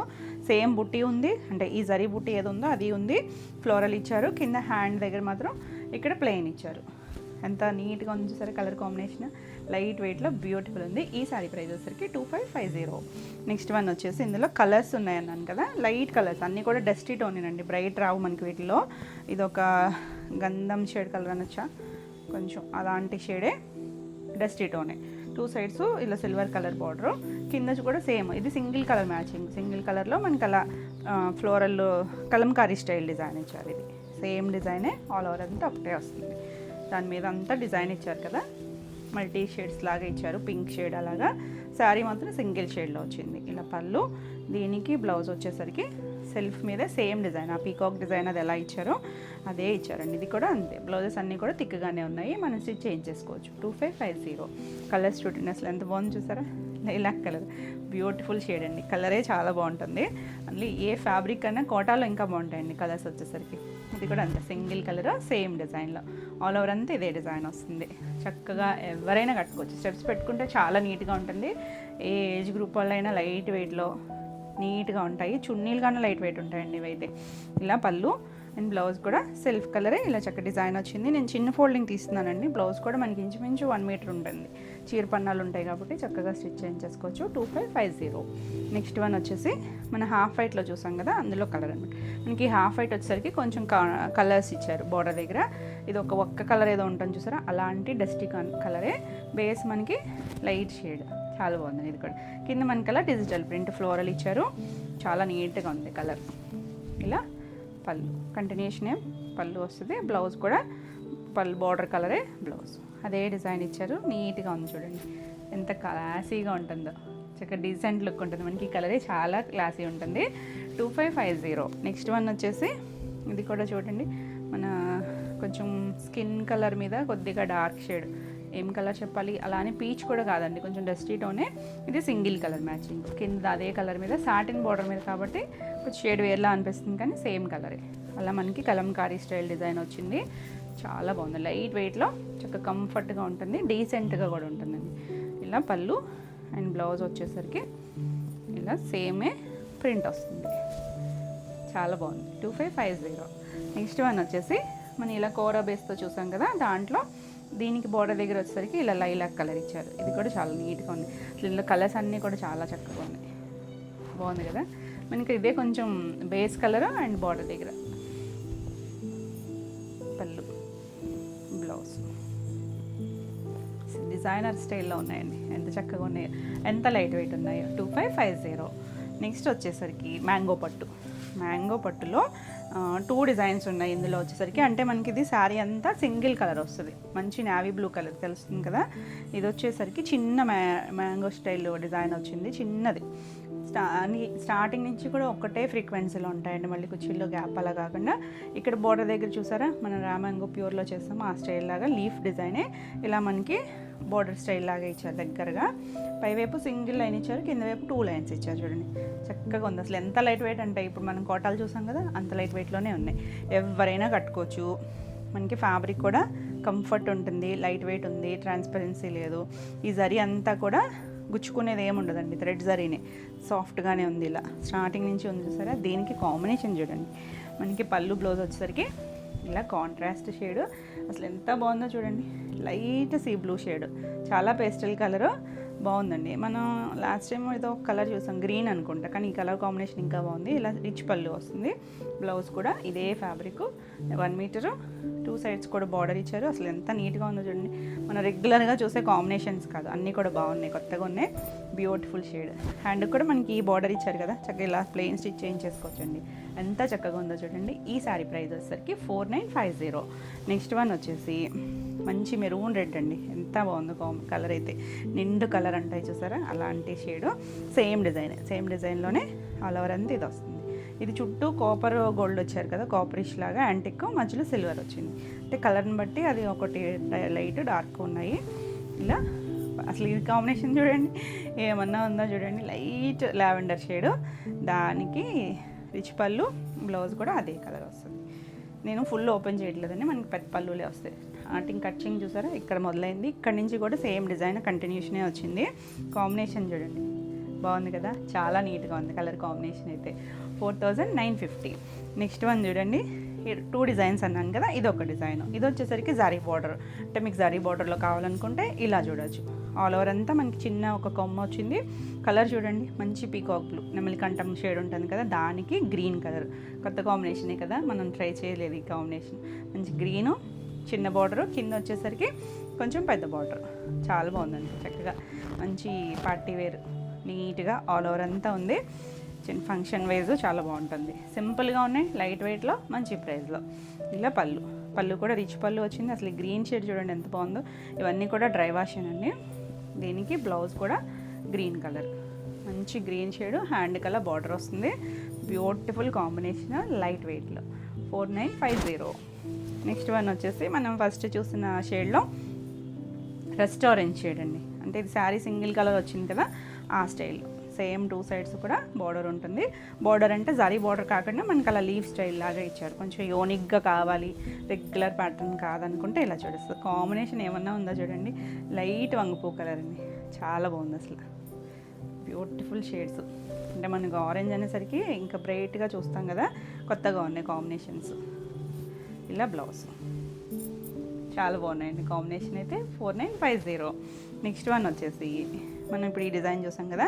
A: సేమ్ బుట్టి ఉంది, అంటే ఈ జరీ బుట్టి ఏది ఉందో అది ఉంది. ఫ్లోరల్ ఇచ్చారు, కింద హ్యాండ్ దగ్గర మాత్రం ఇక్కడ ప్లెయిన్ ఇచ్చారు. ఎంత నీట్గా ఉంది చూసారు, కలర్ కాంబినేషన్ లైట్ వెయిట్లో బ్యూటిఫుల్ ఉంది. ఈ సారీ ప్రైస్ వచ్చేసరికి 2550. నెక్స్ట్ వన్ వచ్చేసి ఇందులో కలర్స్ ఉన్నాయన్నాను కదా, లైట్ కలర్స్ అన్నీ కూడా డస్టీ టోనేనండి, బ్రైట్ రావు మనకి వీటిలో. ఇది ఒక గంధం షేడ్ కలర్ అనొచ్చా, కొంచెం అలాంటి షేడే, డస్టీ టోనే. టూ సైడ్స్ ఇలా సిల్వర్ కలర్ బార్డరు, కింద కూడా సేమ్. ఇది సింగిల్ కలర్ మ్యాచింగ్, సింగిల్ కలర్లో మనకి అలా ఫ్లోరల్ కలంకారీ స్టైల్ డిజైన్ ఇచ్చారు. ఇది సేమ్ డిజైనే, ఆల్ ఓవర్ అంతా ఒకటే వస్తుంది. దాని మీద అంతా డిజైన్ ఇచ్చారు కదా, మల్టీ షేడ్స్ లాగా ఇచ్చారు, పింక్ షేడ్ అలాగా. శారీ మాత్రం సింగిల్ షేడ్లో వచ్చింది. ఇలా పళ్ళు, దీనికి బ్లౌజ్ వచ్చేసరికి సెల్ఫ్ మీద సేమ్ డిజైన్, ఆ పీకాక్ డిజైన్ అది ఎలా ఇచ్చారో అదే ఇచ్చారండి. ఇది కూడా అంతే, బ్లౌజెస్ అన్నీ కూడా థిక్గానే ఉన్నాయి, మనం స్టిచ్ చేంజ్ చేసుకోవచ్చు. 2550. కలర్స్ చూడండి అసలు ఎంత బాగుంది చూసారా, లైలాక్ కలర్, బ్యూటిఫుల్ షేడ్ అండి. కలరే చాలా బాగుంటుంది. అన్నీ ఏ ఫ్యాబ్రిక్ కన్నా కోటాలో ఇంకా బాగుంటాయండి కలర్స్ వచ్చేసరికి. ఇది కూడా అంతే, సింగిల్ కలర్ సేమ్ డిజైన్లో, ఆల్ ఓవర్ అంతా ఇదే డిజైన్ వస్తుంది. చక్కగా ఎవరైనా కట్టుకోవచ్చు, స్టెప్స్ పెట్టుకుంటే చాలా నీట్గా ఉంటుంది. ఏ ఏజ్ గ్రూప్ వాళ్ళైనా లైట్ వెయిట్లో నీట్గా ఉంటాయి. చున్నీలు కానీ లైట్ వెయిట్ ఉంటాయండి ఇవైతే. ఇలా పళ్ళు అండ్ బ్లౌజ్ కూడా సెల్ఫ్ కలరే, ఇలా చక్క డిజైన్ వచ్చింది. నేను చిన్న ఫోల్డింగ్ తీస్తున్నానండి. బ్లౌజ్ కూడా మనకి ఇంచుమించు 1 మీటర్ ఉంటుంది. చీర పన్నాలు ఉంటాయి కాబట్టి చక్కగా స్టిచ్ చేయించేసుకోవచ్చు. 2550. నెక్స్ట్ వన్ వచ్చేసి మన హాఫ్ వైట్లో చూసాం కదా, అందులో కలర్ అనమాట. మనకి హాఫ్ వైట్ వచ్చేసరికి కొంచెం కలర్స్ ఇచ్చారు బోర్డర్ దగ్గర. ఇది ఒక్క కలర్ ఏదో ఉంటుంది చూసారా, అలాంటి డస్టీ కలరే. బేస్ మనకి లైట్ షేడ్, చాలా బాగుంది. ఇది కూడా కింద మనకి అలా డిజిటల్ ప్రింట్ ఫ్లోరల్ ఇచ్చారు, చాలా నీట్గా ఉంది కలర్. ఇలా పళ్ళు కంటిన్యూషన్ పళ్ళు వస్తుంది. బ్లౌజ్ కూడా పళ్ళు బార్డర్ కలరే బ్లౌజ్, అదే డిజైన్ ఇచ్చారు. నీట్గా ఉంది చూడండి, ఎంత క్లాసీగా ఉంటుందో, చక్కగా డీసెంట్ లుక్ ఉంటుంది. మనకి ఈ కలరే చాలా క్లాసీ ఉంటుంది. 2550. నెక్స్ట్ వన్ వచ్చేసి ఇది కూడా చూడండి, మన కొంచెం స్కిన్ కలర్ మీద కొద్దిగా డార్క్ షేడ్, ఏం కలర్ చెప్పాలి, అలా అని పీచ్ కూడా కాదండి, కొంచెం డస్టీ టోనే. ఇది సింగిల్ కలర్ మ్యాచింగ్, కింద అదే కలర్ మీద సాటిన్ బార్డర్ మీద కాబట్టి కొంచెం షేడ్ వేర్లా అనిపిస్తుంది కానీ సేమ్ కలరే. అలా మనకి కలంకారీ స్టైల్ డిజైన్ వచ్చింది, చాలా బాగుంది. లైట్ వెయిట్లో చక్కగా కంఫర్ట్గా ఉంటుంది, డీసెంట్గా కూడా ఉంటుందండి. ఇలా పళ్ళు అండ్ బ్లౌజ్ వచ్చేసరికి ఇలా సేమే ప్రింట్ వస్తుంది, చాలా బాగుంది. 2550. నెక్స్ట్ వన్ వచ్చేసి మనం ఇలా కోరా బేస్తో చూసాం కదా, దాంట్లో దీనికి బోర్డర్ దగ్గర వచ్చేసరికి ఇలా లైలాక్ కలర్ ఇచ్చారు. ఇది కూడా చాలా నీట్గా ఉంది. ఇందులో కలర్స్ అన్నీ కూడా చాలా చక్కగా ఉన్నాయి, బాగుంది కదా. మనకి ఇదే కొంచెం బేస్ కలర్ అండ్ బార్డర్ దగ్గర పళ్ళు, బ్లౌజ్ డిజైనర్ స్టైల్లో ఉన్నాయండి, ఎంత చక్కగా ఉన్నాయో, ఎంత లైట్ వెయిట్ ఉన్నాయో. 2550. నెక్స్ట్ వచ్చేసరికి మ్యాంగో పట్టు. మ్యాంగో పట్టులో 2 డిజైన్స్ ఉన్నాయి ఇందులో వచ్చేసరికి. అంటే మనకి ఇది శారీ అంతా సింగిల్ కలర్ వస్తుంది, మంచి నావీ బ్లూ కలర్ తెలుస్తుంది కదా. ఇది వచ్చేసరికి చిన్న మ్యాంగో స్టైల్ డిజైన్ వచ్చింది, చిన్నది. స్టార్టింగ్ నుంచి కూడా ఒకటే ఫ్రీక్వెన్సీలో ఉంటాయండి, మళ్ళీ కుర్చీల్లో గ్యాప్ అలా కాకుండా. ఇక్కడ బోర్డర్ దగ్గర చూసారా, మనం రామాంగో ప్యూర్లో చేస్తాము ఆ స్టైల్ లాగా లీఫ్ డిజైనే ఇలా మనకి బోర్డర్ స్టైల్ లాగా ఇచ్చారు దగ్గరగా. పైవైపు సింగిల్ లైన్ ఇచ్చారు, కింద వైపు 2 లైన్స్ ఇచ్చారు. చూడండి చక్కగా ఉంది. అసలు ఎంత లైట్ వెయిట్ అంటే ఇప్పుడు మనం కోటాలు చూసాం కదా, అంత లైట్ వెయిట్లోనే ఉన్నాయి. ఎవరైనా కట్టుకోవచ్చు. మనకి ఫ్యాబ్రిక్ కూడా కంఫర్ట్ ఉంటుంది, లైట్ వెయిట్ ఉంది, ట్రాన్స్పరెన్సీ లేదు. ఈ జరీ అంతా కూడా గుచ్చుకునేది ఏమి ఉండదండి, థ్రెడ్ జరీనే, సాఫ్ట్గానే ఉంది. ఇలా స్టార్టింగ్ నుంచి ఉంది చూసారా. దీనికి కాంబినేషన్ చూడండి, మనకి పళ్ళు బ్లౌజ్ వచ్చేసరికి ఇలా కాంట్రాస్ట్ షేడ్, అసలు ఎంత బాగుందో చూడండి. లైట్ సీ బ్లూ షేడ్, చాలా పేస్టల్ కలరు, బాగుందండి. మనం లాస్ట్ టైం ఏదో ఒక కలర్ చూసాం, గ్రీన్ అనుకుంటా, కానీ ఈ కలర్ కాంబినేషన్ ఇంకా బాగుంది. ఇలా రిచ్ పళ్ళు వస్తుంది, బ్లౌజ్ కూడా ఇదే ఫ్యాబ్రిక్, 1 మీటరు, 2 సైడ్స్ కూడా బార్డర్ ఇచ్చారు. అసలు ఎంత నీట్గా ఉందో చూడండి. మనం రెగ్యులర్గా చూసే కాంబినేషన్స్ కాదు, అన్నీ కూడా బాగున్నాయి, కొత్తగా ఉన్నాయి, బ్యూటిఫుల్ షేడ్. హ్యాండ్కి కూడా మనకి ఈ బార్డర్ ఇచ్చారు కదా, చక్కగా ఇలా ప్లెయిన్ స్టిచ్ చేయించేసుకోవచ్చండి. ఎంత చక్కగా ఉందో చూడండి. ఈ శారీ ప్రైస్ వచ్చేసరికి 4950. నెక్స్ట్ వన్ వచ్చేసి మంచి మెరూన్ రెడ్ అండి, ఎంత బాగుందో కలర్ అయితే, నిండు కలర్ అంటాయి చూసారా, అలాంటి షేడు. సేమ్ డిజైన్లోనే ఆల్ ఓవర్ అంతా ఇది వస్తుంది. ఇది చుట్టూ కాపర్ గోల్డ్ వచ్చారు కదా, కాపరిష్ లాగా యాంటిక్, మధ్యలో సిల్వర్ వచ్చింది. అంటే కలర్ని బట్టి అది ఒకటి లైట్ డార్క్ ఉన్నాయి. ఇలా అసలు ఇది కాంబినేషన్ చూడండి, ఏమన్నా ఉందో చూడండి. లైట్ లావెండర్ షేడు, దానికి రిచ్ పళ్ళు, బ్లౌజ్ కూడా అదే కలర్ వస్తుంది. నేను ఫుల్ ఓపెన్ చేయట్లేదండి, మనకి పెద్ద పళ్ళులే వస్తాయి. కట్చింగ్ చూసారా, ఇక్కడ మొదలైంది, ఇక్కడ నుంచి కూడా సేమ్ డిజైన్ కంటిన్యూషనే వచ్చింది. కాంబినేషన్ చూడండి, బాగుంది కదా, చాలా నీట్గా ఉంది కలర్ కాంబినేషన్ అయితే. 4950. నెక్స్ట్ వన్ చూడండి, 2 డిజైన్స్ అన్నాను కదా, ఇది ఒక డిజైన్. ఇది వచ్చేసరికి జరీ బార్డర్, అంటే మీకు జరీ బార్డర్లో కావాలనుకుంటే ఇలా చూడొచ్చు. ఆల్ ఓవర్ అంతా మనకి చిన్న ఒక కొమ్మ వచ్చింది. కలర్ చూడండి, మంచి పీకాక్ బ్లూ, నెమలి కంఠం షేడ్ ఉంటుంది కదా, దానికి గ్రీన్ కలర్. కొత్త కాంబినేషనే కదా, మనం ట్రై చేయలేదు ఈ కాంబినేషన్. మంచి గ్రీను, చిన్న బార్డరు, కింద వచ్చేసరికి కొంచెం పెద్ద బార్డర్, చాలా బాగుందండి. చక్కగా మంచి పార్టీ వేర్, నీట్గా ఆల్ ఓవర్ అంతా ఉంది. చిన్న ఫంక్షన్ వైజ్ చాలా బాగుంటుంది. సింపుల్గా ఉన్నాయి, లైట్ వెయిట్లో, మంచి ప్రైస్లో. ఇలా పళ్ళు కూడా రిచ్ పళ్ళు వచ్చింది. అసలు గ్రీన్ షేడ్ చూడండి ఎంత బాగుందో. ఇవన్నీ కూడా డ్రై వాష్ అండి. దీనికి బ్లౌజ్ కూడా గ్రీన్ కలర్, మంచి green shade, hand colour border వస్తుంది. బ్యూటిఫుల్ కాంబినేషన్, లైట్ వెయిట్లో. 4950. నెక్స్ట్ వన్ వచ్చేసి మనం ఫస్ట్ చూసిన షేడ్లో రెస్టారెంట్ షేడ్ అండి. అంటే ఇది శారీ సింగిల్ కలర్ వచ్చింది కదా, ఆ స్టైల్. సేమ్ 2 సైడ్స్ కూడా బార్డర్ ఉంటుంది. బార్డర్ అంటే జరీ బార్డర్ కాకుండా మనకి అలా లీఫ్ స్టైల్ లాగా ఇచ్చారు. కొంచెం యూనిక్గా కావాలి, రెగ్యులర్ ప్యాటర్న్ కాదనుకుంటే ఇలా చూడొస్తుంది. కాంబినేషన్ ఏమన్నా ఉందో చూడండి, లైట్ వంగపూ కలర్ అండి, చాలా బాగుంది అసలు. బ్యూటిఫుల్ షేడ్స్, అంటే మనకు ఆరెంజ్ అనేసరికి ఇంకా బ్రైట్గా చూస్తాం కదా, కొత్తగా ఉన్నాయి కాంబినేషన్స్. ఇలా బ్లౌజ్ చాలా బాగున్నాయండి కాంబినేషన్ అయితే. 4950. నెక్స్ట్ వన్ వచ్చేసి మనం ఇప్పుడు ఈ డిజైన్ చూసాం కదా,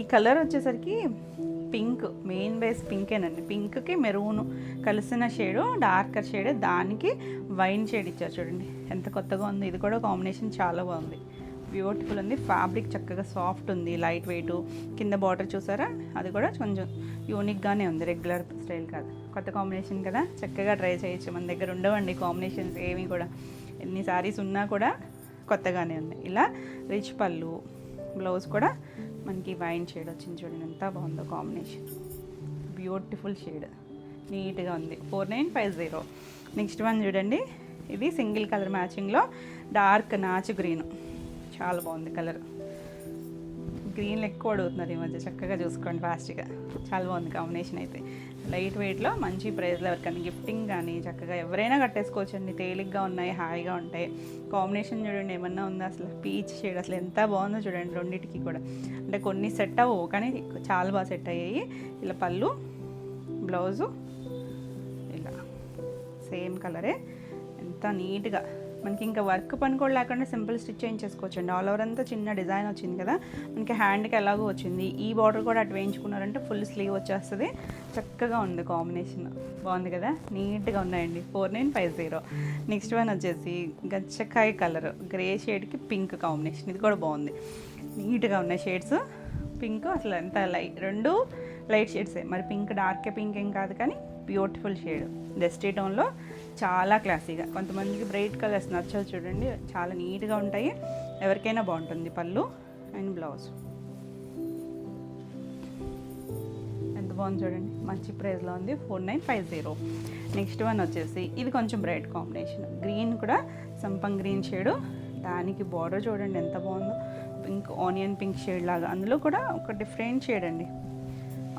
A: ఈ కలర్ వచ్చేసరికి పింక్, మెయిన్ బేస్ పింకేనండి. పింక్కి మెరూన్ కలిసిన షేడు, డార్కర్ షేడ్, దానికి వైన్ షేడ్ ఇచ్చారు చూడండి, ఎంత కొత్తగా ఉంది. ఇది కూడా కాంబినేషన్ చాలా బాగుంది, బ్యూటిఫుల్ ఉంది. ఫ్యాబ్రిక్ చక్కగా సాఫ్ట్ ఉంది, లైట్ వెయిట్. కింద బార్డర్ చూసారా, అది కూడా కొంచెం యూనిక్గానే ఉంది, రెగ్యులర్ స్టైల్ కాదు. కొత్త కాంబినేషన్ కదా, చక్కగా ట్రై చేయొచ్చు. మన దగ్గర ఉండవండి కాంబినేషన్స్ ఏమి కూడా, ఎన్ని శారీస్ ఉన్నా కూడా కొత్తగానే ఉన్నాయి. ఇలా రిచ్ పళ్ళు, బ్లౌజ్ కూడా మనకి వైన్ షేడ్ వచ్చింది చూడండి, ఎంత బాగుందో కాంబినేషన్. బ్యూటిఫుల్ షేడ్, నీట్గా ఉంది. 4950. నెక్స్ట్ వన్ చూడండి, ఇది సింగిల్ కలర్ మ్యాచింగ్లో డార్క్ నాచు గ్రీన్, చాలా బాగుంది కలర్. గ్రీన్లు ఎక్కువ అడుగుతున్నారు ఈ మధ్య, చక్కగా చూసుకోండి ఫాస్ట్గా. చాలా బాగుంది కాంబినేషన్ అయితే. లైట్ వెయిట్లో మంచి ప్రైస్లో ఎవరికైనా గిఫ్టింగ్ కానీ చక్కగా ఎవరైనా కట్టేసుకోవచ్చండి. తేలిగ్గా ఉన్నాయి, హాయిగా ఉంటాయి. కాంబినేషన్ చూడండి ఏమన్నా ఉందా అసలు. పీచ్ షేడ్ అసలు ఎంత బాగుందో చూడండి రెండింటికి కూడా. అంటే కొన్ని సెట్ అవ్వవు కానీ చాలా బాగా సెట్ అయ్యాయి. ఇలా పళ్ళు, బ్లౌజు ఇలా సేమ్ కలరే, ఎంత నీట్గా మనకి ఇంకా వర్క్ పని కూడా లేకుండా సింపుల్ స్టిచ్ చేయించేసుకోవచ్చండి. ఆల్ ఓవర్ అంతా చిన్న డిజైన్ వచ్చింది కదా మనకి, హ్యాండ్కి ఎలాగో వచ్చింది. ఈ బార్డర్ కూడా అటు వేయించుకున్నారంటే ఫుల్ స్లీవ్ వచ్చేస్తుంది. చక్కగా ఉంది కాంబినేషన్, బాగుంది కదా, నీట్గా ఉన్నాయండి. 4950. నెక్స్ట్ వన్ వచ్చేసి గచ్చకాయ కలర్, గ్రే షేడ్కి పింక్ కాంబినేషన్. ఇది కూడా బాగుంది, నీట్గా ఉన్నాయి షేడ్స్. పింక్ అసలు ఎంత రెండు లైట్ షేడ్సే, మరి పింక్ డార్క్ పింక్ ఏం కాదు కానీ బ్యూటిఫుల్ షేడ్. డస్టీ టోన్లో చాలా క్లాసీగా. కొంతమందికి బ్రైట్ కలర్స్ నచ్చదు చూడండి, చాలా నీట్గా ఉంటాయి, ఎవరికైనా బాగుంటుంది. పళ్ళు అండ్ బ్లౌజ్ ఎంత బాగుంది చూడండి, మంచి ప్రైస్లో ఉంది. 4950. నెక్స్ట్ వన్ వచ్చేసి ఇది కొంచెం బ్రైట్ కాంబినేషన్, గ్రీన్ కూడా సంపంగ్ గ్రీన్ షేడు. దానికి బార్డర్ చూడండి ఎంత బాగుందో, పింక్ ఆనియన్ పింక్ షేడ్ లాగా. అందులో కూడా ఒక డిఫరెంట్ షేడ్ అండి.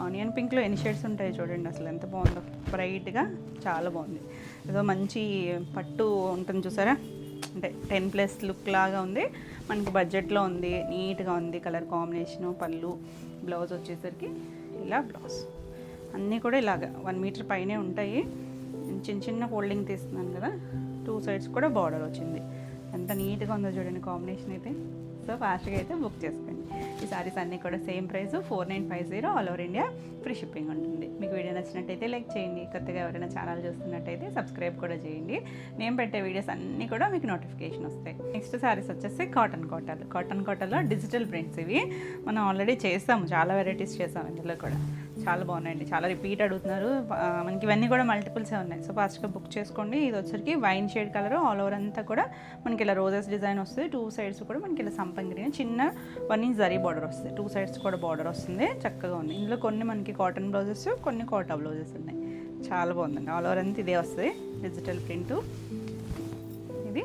A: ఆనియన్ పింక్లో ఎన్ని షేడ్స్ ఉంటాయి చూడండి, అసలు ఎంత బాగుందో, బ్రైట్గా చాలా బాగుంది. ఏదో మంచి పట్టు ఉంటుంది చూసారా, అంటే 10+ లుక్ లాగా ఉంది. మనకి బడ్జెట్లో ఉంది, నీట్గా ఉంది కలర్ కాంబినేషను. పళ్ళు, బ్లౌజ్ వచ్చేసరికి ఇలా బ్లౌజ్ అన్నీ కూడా ఇలాగ 1 మీటర్ పైనే ఉంటాయి. చిన్న చిన్న ఫోల్డింగ్ తీస్తున్నాను కదా, 2 సైడ్స్ కూడా బార్డర్ వచ్చింది. ఎంత నీట్గా ఉందో చూడండి కాంబినేషన్ అయితే. సో ఫాస్ట్గా అయితే బుక్ చేసుకోండి. ఈ సారీస్ అన్నీ కూడా same price 4950. All over India free shipping ఉంటుంది. మీకు వీడియో నచ్చినట్టయితే లైక్ చేయండి. కొత్తగా ఎవరైనా ఛానల్ చూస్తున్నట్టయితే సబ్స్క్రైబ్ కూడా చేయండి. నేను పెట్టే వీడియోస్ అన్నీ కూడా మీకు నోటిఫికేషన్ వస్తాయి. నెక్స్ట్ సారీస్ వచ్చేసి కాటన్ కోటాలో డిజిటల్ ప్రింట్స్. ఇవి మనం ఆల్రెడీ చేస్తాము, చాలా వెరైటీస్ చేస్తాము. ఇందులో కూడా చాలా బాగున్నాయండి, చాలా రిపీట్ అడుగుతున్నారు. మనకి ఇవన్నీ కూడా మల్టిపుల్సే ఉన్నాయి. సో ఫాస్ట్గా బుక్ చేసుకోండి. ఇది వచ్చరికి wine shade colour, all over అంతా కూడా మనకి ఇలా రోజెస్ డిజైన్ వస్తుంది. 2 సైడ్స్ కూడా మనకి ఇలా సంపంగి గ్రీన్, చిన్న 1 ఇంచ్ జరీ బార్డర్ వస్తుంది. 2 సైడ్స్ కూడా బార్డర్ వస్తుంది, చక్కగా ఉంది. ఇందులో కొన్ని మనకి కాటన్ బ్లౌజెస్, కొన్ని కోటా బ్లౌజెస్ ఉన్నాయి. చాలా బాగుందండి. ఆల్ ఓవర్ అంతా ఇదే వస్తుంది డిజిటల్ ప్రింట్. ఇది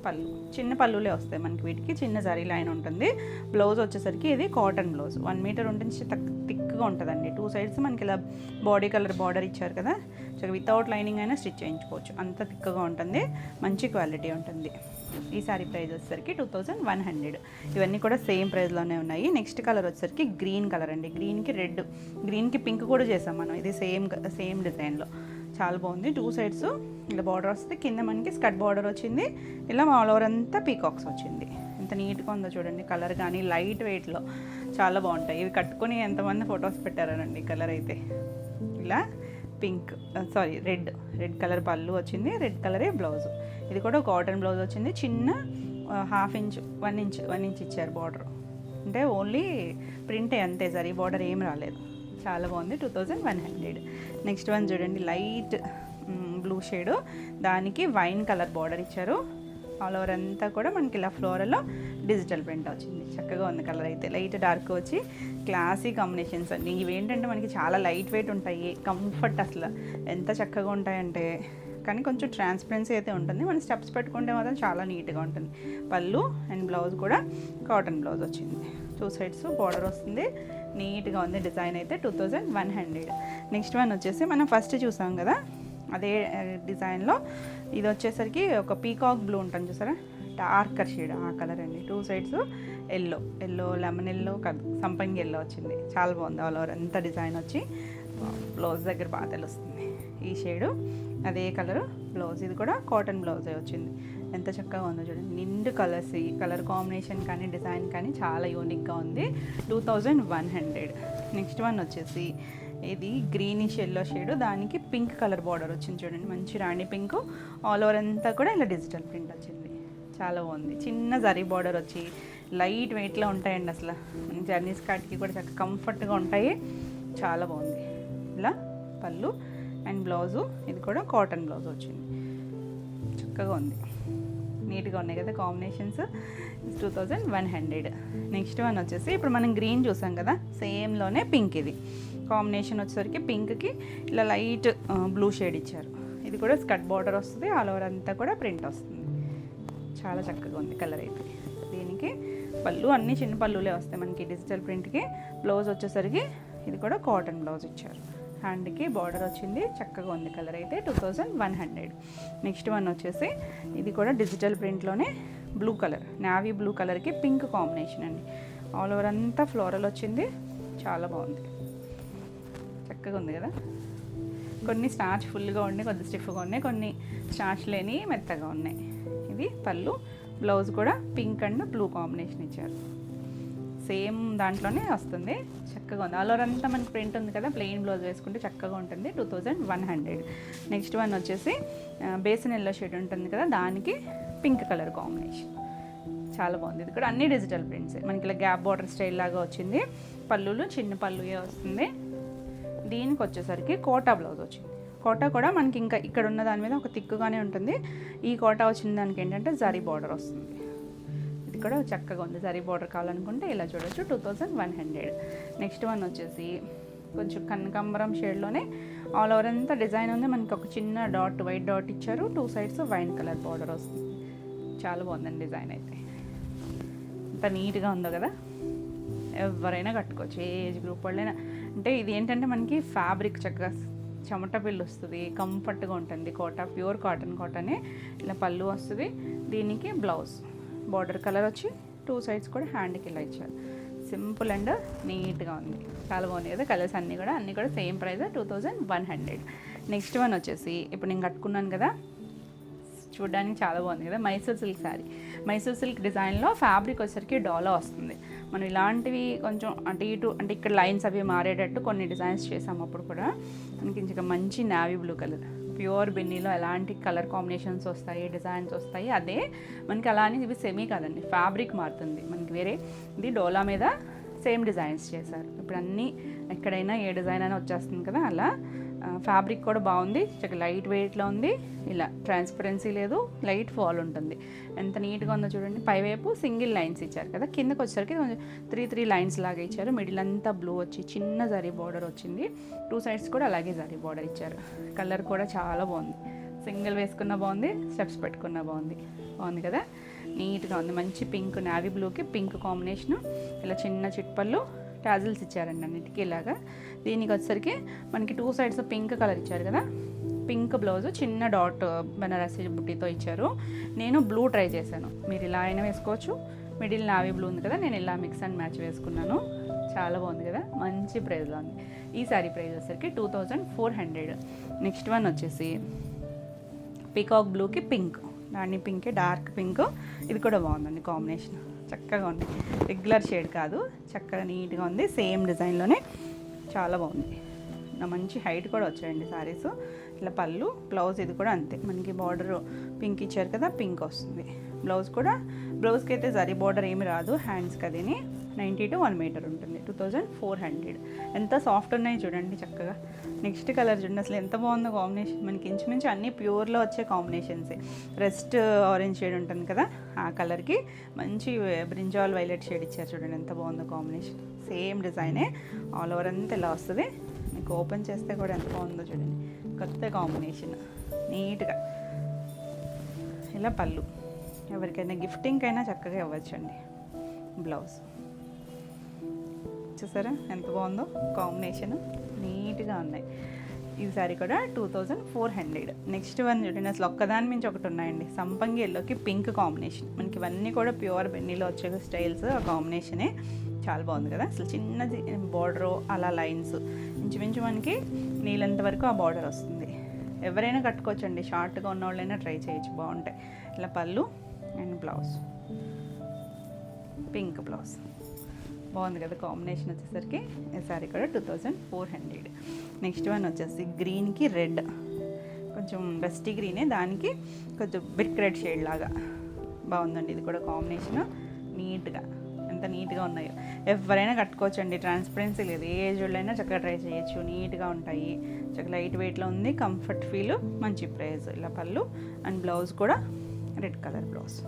A: పళ్ళు, చిన్న పళ్ళులే వస్తాయి మనకి, వీటికి చిన్న జరీ లైన్ ఉంటుంది. బ్లౌజ్ వచ్చేసరికి ఇది కాటన్ బ్లౌజ్, 1 మీటర్ ఉంటుంది, థిక్గా ఉంటుందండి. 2 సైడ్స్ మనకి ఇలా బాడీ కలర్ బార్డర్ ఇచ్చారు కదా, వితౌట్ లైనింగ్ అయినా స్టిచ్ చేయించుకోవచ్చు, అంత థిక్గా ఉంటుంది, మంచి క్వాలిటీ ఉంటుంది. ఈ సారీ ప్రైస్ వచ్చేసరికి 2100. ఇవన్నీ కూడా సేమ్ ప్రైస్లోనే ఉన్నాయి. నెక్స్ట్ కలర్ వచ్చేసరికి గ్రీన్ కలర్ అండి. గ్రీన్కి రెడ్, గ్రీన్కి పింక్ కూడా చేసాం మనం. ఇది సేమ్ డిజైన్లో చాలా బాగుంది. 2 సైడ్స్ ఇలా బార్డర్ వస్తుంది, కింద మనకి స్కర్ట్ బార్డర్ వచ్చింది. ఇలా ఆల్ ఓవర్ అంతా పీకాక్స్ వచ్చింది. ఎంత నీట్గా ఉందో చూడండి. కలర్ కానీ లైట్ వెయిట్లో చాలా బాగుంటాయి. ఇవి కట్టుకొని ఎంతమంది ఫొటోస్ పెట్టారనండి. కలర్ అయితే ఇలా పింక్ రెడ్ కలర్ పళ్ళు వచ్చింది, రెడ్ కలరే బ్లౌజ్. ఇది కూడా కాటన్ బ్లౌజ్ వచ్చింది. చిన్న 1/2 ఇంచ్ 1 ఇంచ్ ఇచ్చారు బార్డర్, అంటే ఓన్లీ ప్రింటే అంతే, సరే బార్డర్ ఏం రాలేదు. చాలా బాగుంది. 2100. నెక్స్ట్ వన్ చూడండి, లైట్ బ్లూ షేడు, దానికి వైన్ కలర్ బార్డర్ ఇచ్చారు. ఆల్ ఓవర్ అంతా కూడా మనకి ఇలా ఫ్లోరల్లో డిజిటల్ ప్రింట్ వచ్చింది. చక్కగా ఉంది కలర్ అయితే. లైట్ డార్క్ వచ్చి క్లాసీ కాంబినేషన్స్ అండి. ఇవి ఏంటంటే మనకి చాలా లైట్ వెయిట్ ఉంటాయి, కంఫర్ట్ అసలు ఎంత చక్కగా ఉంటాయంటే. కానీ కొంచెం ట్రాన్స్పరెన్సీ అయితే ఉంటుంది. మనం స్టెప్స్ పెట్టుకుంటే మాత్రం చాలా నీట్గా ఉంటుంది. పళ్ళు అండ్ బ్లౌజ్ కూడా కాటన్ బ్లౌజ్ వచ్చింది. 2 సైడ్స్ బార్డర్ వస్తుంది, నీట్గా ఉంది డిజైన్ అయితే. 2100. నెక్స్ట్ వన్ వచ్చేసి మనం ఫస్ట్ చూసాం కదా అదే డిజైన్లో ఇది వచ్చేసరికి ఒక పీకాక్ బ్లూ ఉంటుంది చూసారా, డార్కర్ షేడ్ ఆ కలర్ అండి. 2 సైడ్స్ ఎల్లో లెమన్ ఎల్లో కాదు, సంపంగి ఎల్లో వచ్చింది. చాలా బాగుంది. ఆల్ ఓవర్ అంతా డిజైన్ వచ్చి బ్లౌజ్ దగ్గర బాగా తెలుస్తుంది ఈ షేడు. అదే కలరు బ్లౌజ్, ఇది కూడా కాటన్ బ్లౌజే వచ్చింది. ఎంత చక్కగా ఉందో చూడండి. నిండు కలర్స్, ఈ కలర్ కాంబినేషన్ కానీ డిజైన్ కానీ చాలా యూనిక్గా ఉంది. 2100. నెక్స్ట్ వన్ వచ్చేసి ఇది గ్రీనిష్ ఎల్లో షేడు, దానికి పింక్ కలర్ బార్డర్ వచ్చింది చూడండి, మంచి రాణి పింక్. ఆల్ ఓవర్ అంతా కూడా ఇలా డిజిటల్ ప్రింట్ వచ్చింది. చాలా బాగుంది. చిన్న జరీ బార్డర్ వచ్చి లైట్ వెయిట్లో ఉంటాయండి. అసలు జర్నీస్ కార్డ్కి కూడా చక్కగా కంఫర్ట్గా ఉంటాయి. చాలా బాగుంది. ఇలా పళ్ళు అండ్ బ్లౌజు, ఇది కూడా కాటన్ బ్లౌజ్ వచ్చింది. చక్కగా ఉంది, నీట్గా ఉన్నాయి కదా కాంబినేషన్స్. 2100. నెక్స్ట్ వన్ వచ్చేసి ఇప్పుడు మనం గ్రీన్ చూసాం కదా, సేమ్లోనే పింక్. ఇది కాంబినేషన్ వచ్చేసరికి పింక్కి ఇలా లైట్ బ్లూ షేడ్ ఇచ్చారు. ఇది కూడా స్కర్ట్ బార్డర్ వస్తుంది, ఆల్ ఓవర్ అంతా కూడా ప్రింట్ వస్తుంది. చాలా చక్కగా ఉంది కలర్ అయితే. దీనికి పళ్ళు అన్నీ చిన్న పళ్ళులే వస్తాయి మనకి డిజిటల్ ప్రింట్కి. బ్లౌజ్ వచ్చేసరికి ఇది కూడా కాటన్ బ్లౌజ్ ఇచ్చారు. హ్యాండ్కి బార్డర్ వచ్చింది, చక్కగా ఉంది కలర్ అయితే. 2100. నెక్స్ట్ వన్ వచ్చేసి ఇది కూడా డిజిటల్ ప్రింట్లోనే బ్లూ కలర్, నావీ బ్లూ కలర్కి పింక్ కాంబినేషన్ అండి. ఆల్ ఓవర్ అంతా ఫ్లోరల్ వచ్చింది, చాలా బాగుంది, చక్కగా ఉంది కదా. కొన్ని స్టార్చ్ ఫుల్గా ఉన్నాయి, కొద్ది స్టిఫ్గా ఉన్నాయి, కొన్ని స్టార్చ్ లేని మెత్తగా ఉన్నాయి. ఇది పళ్ళు. బ్లౌజ్ కూడా పింక్ అండ్ బ్లూ కాంబినేషన్ ఇచ్చారు, సేమ్ దాంట్లోనే వస్తుంది, చక్కగా ఉంది. ఆల్ ఓవర్ అంతా మనకి ప్రింట్ ఉంది కదా, ప్లెయిన్ బ్లౌజ్ వేసుకుంటే చక్కగా ఉంటుంది. 2100. నెక్స్ట్ వన్ వచ్చేసి బేసన్ ఎల్లో షేడ్ ఉంటుంది కదా, దానికి పింక్ కలర్ కాంబినేషన్, చాలా బాగుంది. ఇది కూడా అన్ని డిజిటల్ ప్రింట్స్ మనకి ఇలా గ్యాప్ బార్డర్ స్టైల్ లాగా వచ్చింది. పళ్ళులు చిన్న పళ్ళుయే వస్తుంది. దీనికి వచ్చేసరికి కోటా బ్లౌజ్ వచ్చింది. కోటా కూడా మనకి ఇంకా ఇక్కడ ఉన్న దాని మీద ఒక తిక్కుగానే ఉంటుంది. ఈ కోటా వచ్చిన దానికి ఏంటంటే జరీ బార్డర్ వస్తుంది. ఇది కూడా చక్కగా ఉంది. జరీ బార్డర్ కావాలనుకుంటే ఇలా చూడొచ్చు. 2100. నెక్స్ట్ వన్ వచ్చేసి కొంచెం కనకాంబరం షేడ్లోనే ఆల్ ఓవర్ అంతా డిజైన్ ఉంది. మనకి ఒక చిన్న డాట్ వైట్ డాట్ ఇచ్చారు, 2 sides వైన్ కలర్ బార్డర్ వస్తుంది. చాలా బాగుందండి డిజైన్ అయితే. ఎంత నీట్గా ఉందో కదా, ఎవరైనా కట్టుకోవచ్చు, ఏ ఏజ్ గ్రూప్ వాళ్ళైనా. అంటే ఇది ఏంటంటే మనకి ఫ్యాబ్రిక్ చక్కగా చెమట బిల్లు వస్తుంది, కంఫర్ట్గా ఉంటుంది. కోటా ప్యూర్ కాటనే. ఇలా పళ్ళు వస్తుంది. దీనికి బ్లౌజ్ బార్డర్ కలర్ వచ్చి 2 sides కూడా హ్యాండ్కి ఇలా ఇచ్చారు. సింపుల్ అండ్ నీట్గా ఉంది, చాలా బాగుంది కదా. కలర్స్ అన్నీ కూడా సేమ్ ప్రైస్ 2100. నెక్స్ట్ వన్ వచ్చేసి ఇప్పుడు నేను కట్టుకున్నాను కదా, చూడడానికి చాలా బాగుంది కదా. మైసూర్ సిల్క్ శారీ. మైసూర్ సిల్క్ డిజైన్లో ఫ్యాబ్రిక్ వచ్చేసరికి డోలా వస్తుంది. మనం ఇలాంటివి కొంచెం అటు ఇటు అంటే ఇక్కడ లైన్స్ అవి మారేటట్టు కొన్ని డిజైన్స్ చేసాము. అప్పుడు కూడా మనకి ఇంకా మంచి నావీ బ్లూ కలర్ ప్యూర్ బెన్నీలో ఎలాంటి కలర్ కాంబినేషన్స్ వస్తాయి, డిజైన్స్ వస్తాయి. అదే మనకి అలానే ఇవి సెమీ కాదండి, ఫ్యాబ్రిక్ మారుతుంది మనకి వేరే. ఇది డోలా మీద సేమ్ డిజైన్స్ చేశారు. ఇప్పుడు అన్నీ ఎక్కడైనా ఏ డిజైన్ అయినా వచ్చేస్తుంది కదా, అలా ఫ్యాబ్రిక్ కూడా బాగుంది, చక్కగా లైట్ వెయిట్లో ఉంది. ఇలా ట్రాన్స్పరెన్సీ లేదు, లైట్ ఫాల్ ఉంటుంది. ఎంత నీట్గా ఉందో చూడండి. పైవైపు సింగిల్ లైన్స్ ఇచ్చారు కదా, కిందకి వచ్చేసరికి కొంచెం 3 లైన్స్ లాగా ఇచ్చారు. మిడిల్ అంతా బ్లూ వచ్చి చిన్న జరీ బార్డర్ వచ్చింది. 2 sides కూడా అలాగే జరీ బార్డర్ ఇచ్చారు. కలర్ కూడా చాలా బాగుంది. సింగిల్ వేసుకున్న బాగుంది, స్టెప్స్ పెట్టుకున్న బాగుంది కదా. నీట్గా ఉంది. మంచి పింక్, నావీ బ్లూకి పింక్ కాంబినేషను. ఇలా చిన్న చిట్పళ్ళు టాజిల్స్ ఇచ్చారండి అన్నిటికీ ఇలాగా. దీనికి వచ్చేసరికి మనకి 2 sides పింక్ కలర్ ఇచ్చారు కదా. పింక్ బ్లౌజ్ చిన్న డాట్ బనారసి బుట్టితో ఇచ్చారు. నేను బ్లూ ట్రై చేశాను, మీరు ఇలా అయినా వేసుకోవచ్చు. మిడిల్ నావీ బ్లూ ఉంది కదా, నేను ఇలా మిక్స్ అండ్ మ్యాచ్ వేసుకున్నాను. చాలా బాగుంది కదా, మంచి ప్రైస్లో ఉంది. ఈ శారీ ప్రైస్ వచ్చేసరికి 2400. నెక్స్ట్ వన్ వచ్చేసి పీకాక్ బ్లూకి పింక్, దాన్ని పింకే డార్క్ పింక్. ఇది కూడా బాగుందండి కాంబినేషన్, చక్కగా ఉంది. రెగ్యులర్ షేడ్ కాదు, చక్కగా నీట్గా ఉంది. సేమ్ డిజైన్లోనే చాలా బాగుంది. మంచి హైట్ కూడా వచ్చాయండి శారీస్. ఇలా పళ్ళు, బ్లౌజ్ ఇది కూడా అంతే. మనకి బార్డర్ పింక్ ఇచ్చారు కదా, పింక్ వస్తుంది. బ్లౌజ్ కూడా, బ్లౌజ్కి అయితే జరీ బార్డర్ ఏమి రాదు, హ్యాండ్స్కి అదిని 90 to 1 meter ఉంటుంది. 2400. ఎంత సాఫ్ట్ ఉన్నాయి చూడండి చక్కగా. నెక్స్ట్ కలర్ చూడండి, అసలు ఎంత బాగుందో కాంబినేషన్. మనకి ఇంచుమించు అన్నీ ప్యూర్లో వచ్చే కాంబినేషన్సే. రెస్ట్ ఆరెంజ్ షేడ్ ఉంటుంది కదా, ఆ కలర్కి మంచి బ్రింజాల్ వైలెట్ షేడ్ ఇచ్చారు చూడండి, ఎంత బాగుందో కాంబినేషన్. సేమ్ డిజైనే ఆల్ ఓవర్ అంతా ఇలా వస్తుంది. మీకు ఓపెన్ చేస్తే కూడా ఎంత బాగుందో చూడండి, కొత్త కాంబినేషన్ నీట్గా. ఇలా పళ్ళు, ఎవరికైనా గిఫ్టింగ్ అయినా చక్కగా ఇవ్వచ్చండి. బ్లౌజ్ చూసారా ఎంత బాగుందో కాంబినేషన్, నీట్గా ఉన్నాయి. ఈ సారీ కూడా 2400. నెక్స్ట్ వన్ చూడండి, అసలు ఒక్కదాని మించి ఒకటి ఉన్నాయండి. సంపంగి ఎల్లోకి పింక్ కాంబినేషన్. మనకి ఇవన్నీ కూడా ప్యూర్ బెన్నీలో వచ్చే స్టైల్స్, ఆ కాంబినేషనే చాలా బాగుంది కదా. అసలు చిన్నది బార్డరు, అలా లైన్స్ ఇంచుమించు మనకి నీళ్ళంత వరకు ఆ బార్డర్ వస్తుంది. ఎవరైనా కట్టుకోవచ్చండి, షార్ట్గా ఉన్న వాళ్ళైనా ట్రై చేయొచ్చు, బాగుంటాయి. ఇలా పళ్ళు అండ్ బ్లౌజ్, పింక్ బ్లౌజ్, బాగుంది కదా కాంబినేషన్. వచ్చేసరికి ఈ సారీ కూడా 2400. నెక్స్ట్ వన్ వచ్చేసి గ్రీన్కి రెడ్, కొంచెం డస్టీ గ్రీనే, దానికి కొంచెం బ్రిక్ రెడ్ షేడ్ లాగా బాగుందండి. ఇది కూడా కాంబినేషన్ నీట్గా, ఎంత నీట్గా ఉన్నాయో. ఎవరైనా కట్టుకోవచ్చండి, ట్రాన్స్పరెన్సీ లేదు, ఏ ఏజ్ వాళ్ళైనా చక్కగా ట్రై చేయొచ్చు. నీట్గా ఉంటాయి, చక్కగా లైట్ వెయిట్లో ఉంది, కంఫర్ట్ ఫీల్, మంచి ప్రైస్. ఇలా పళ్ళు అండ్ బ్లౌజ్ కూడా రెడ్ కలర్ బ్లౌజ్,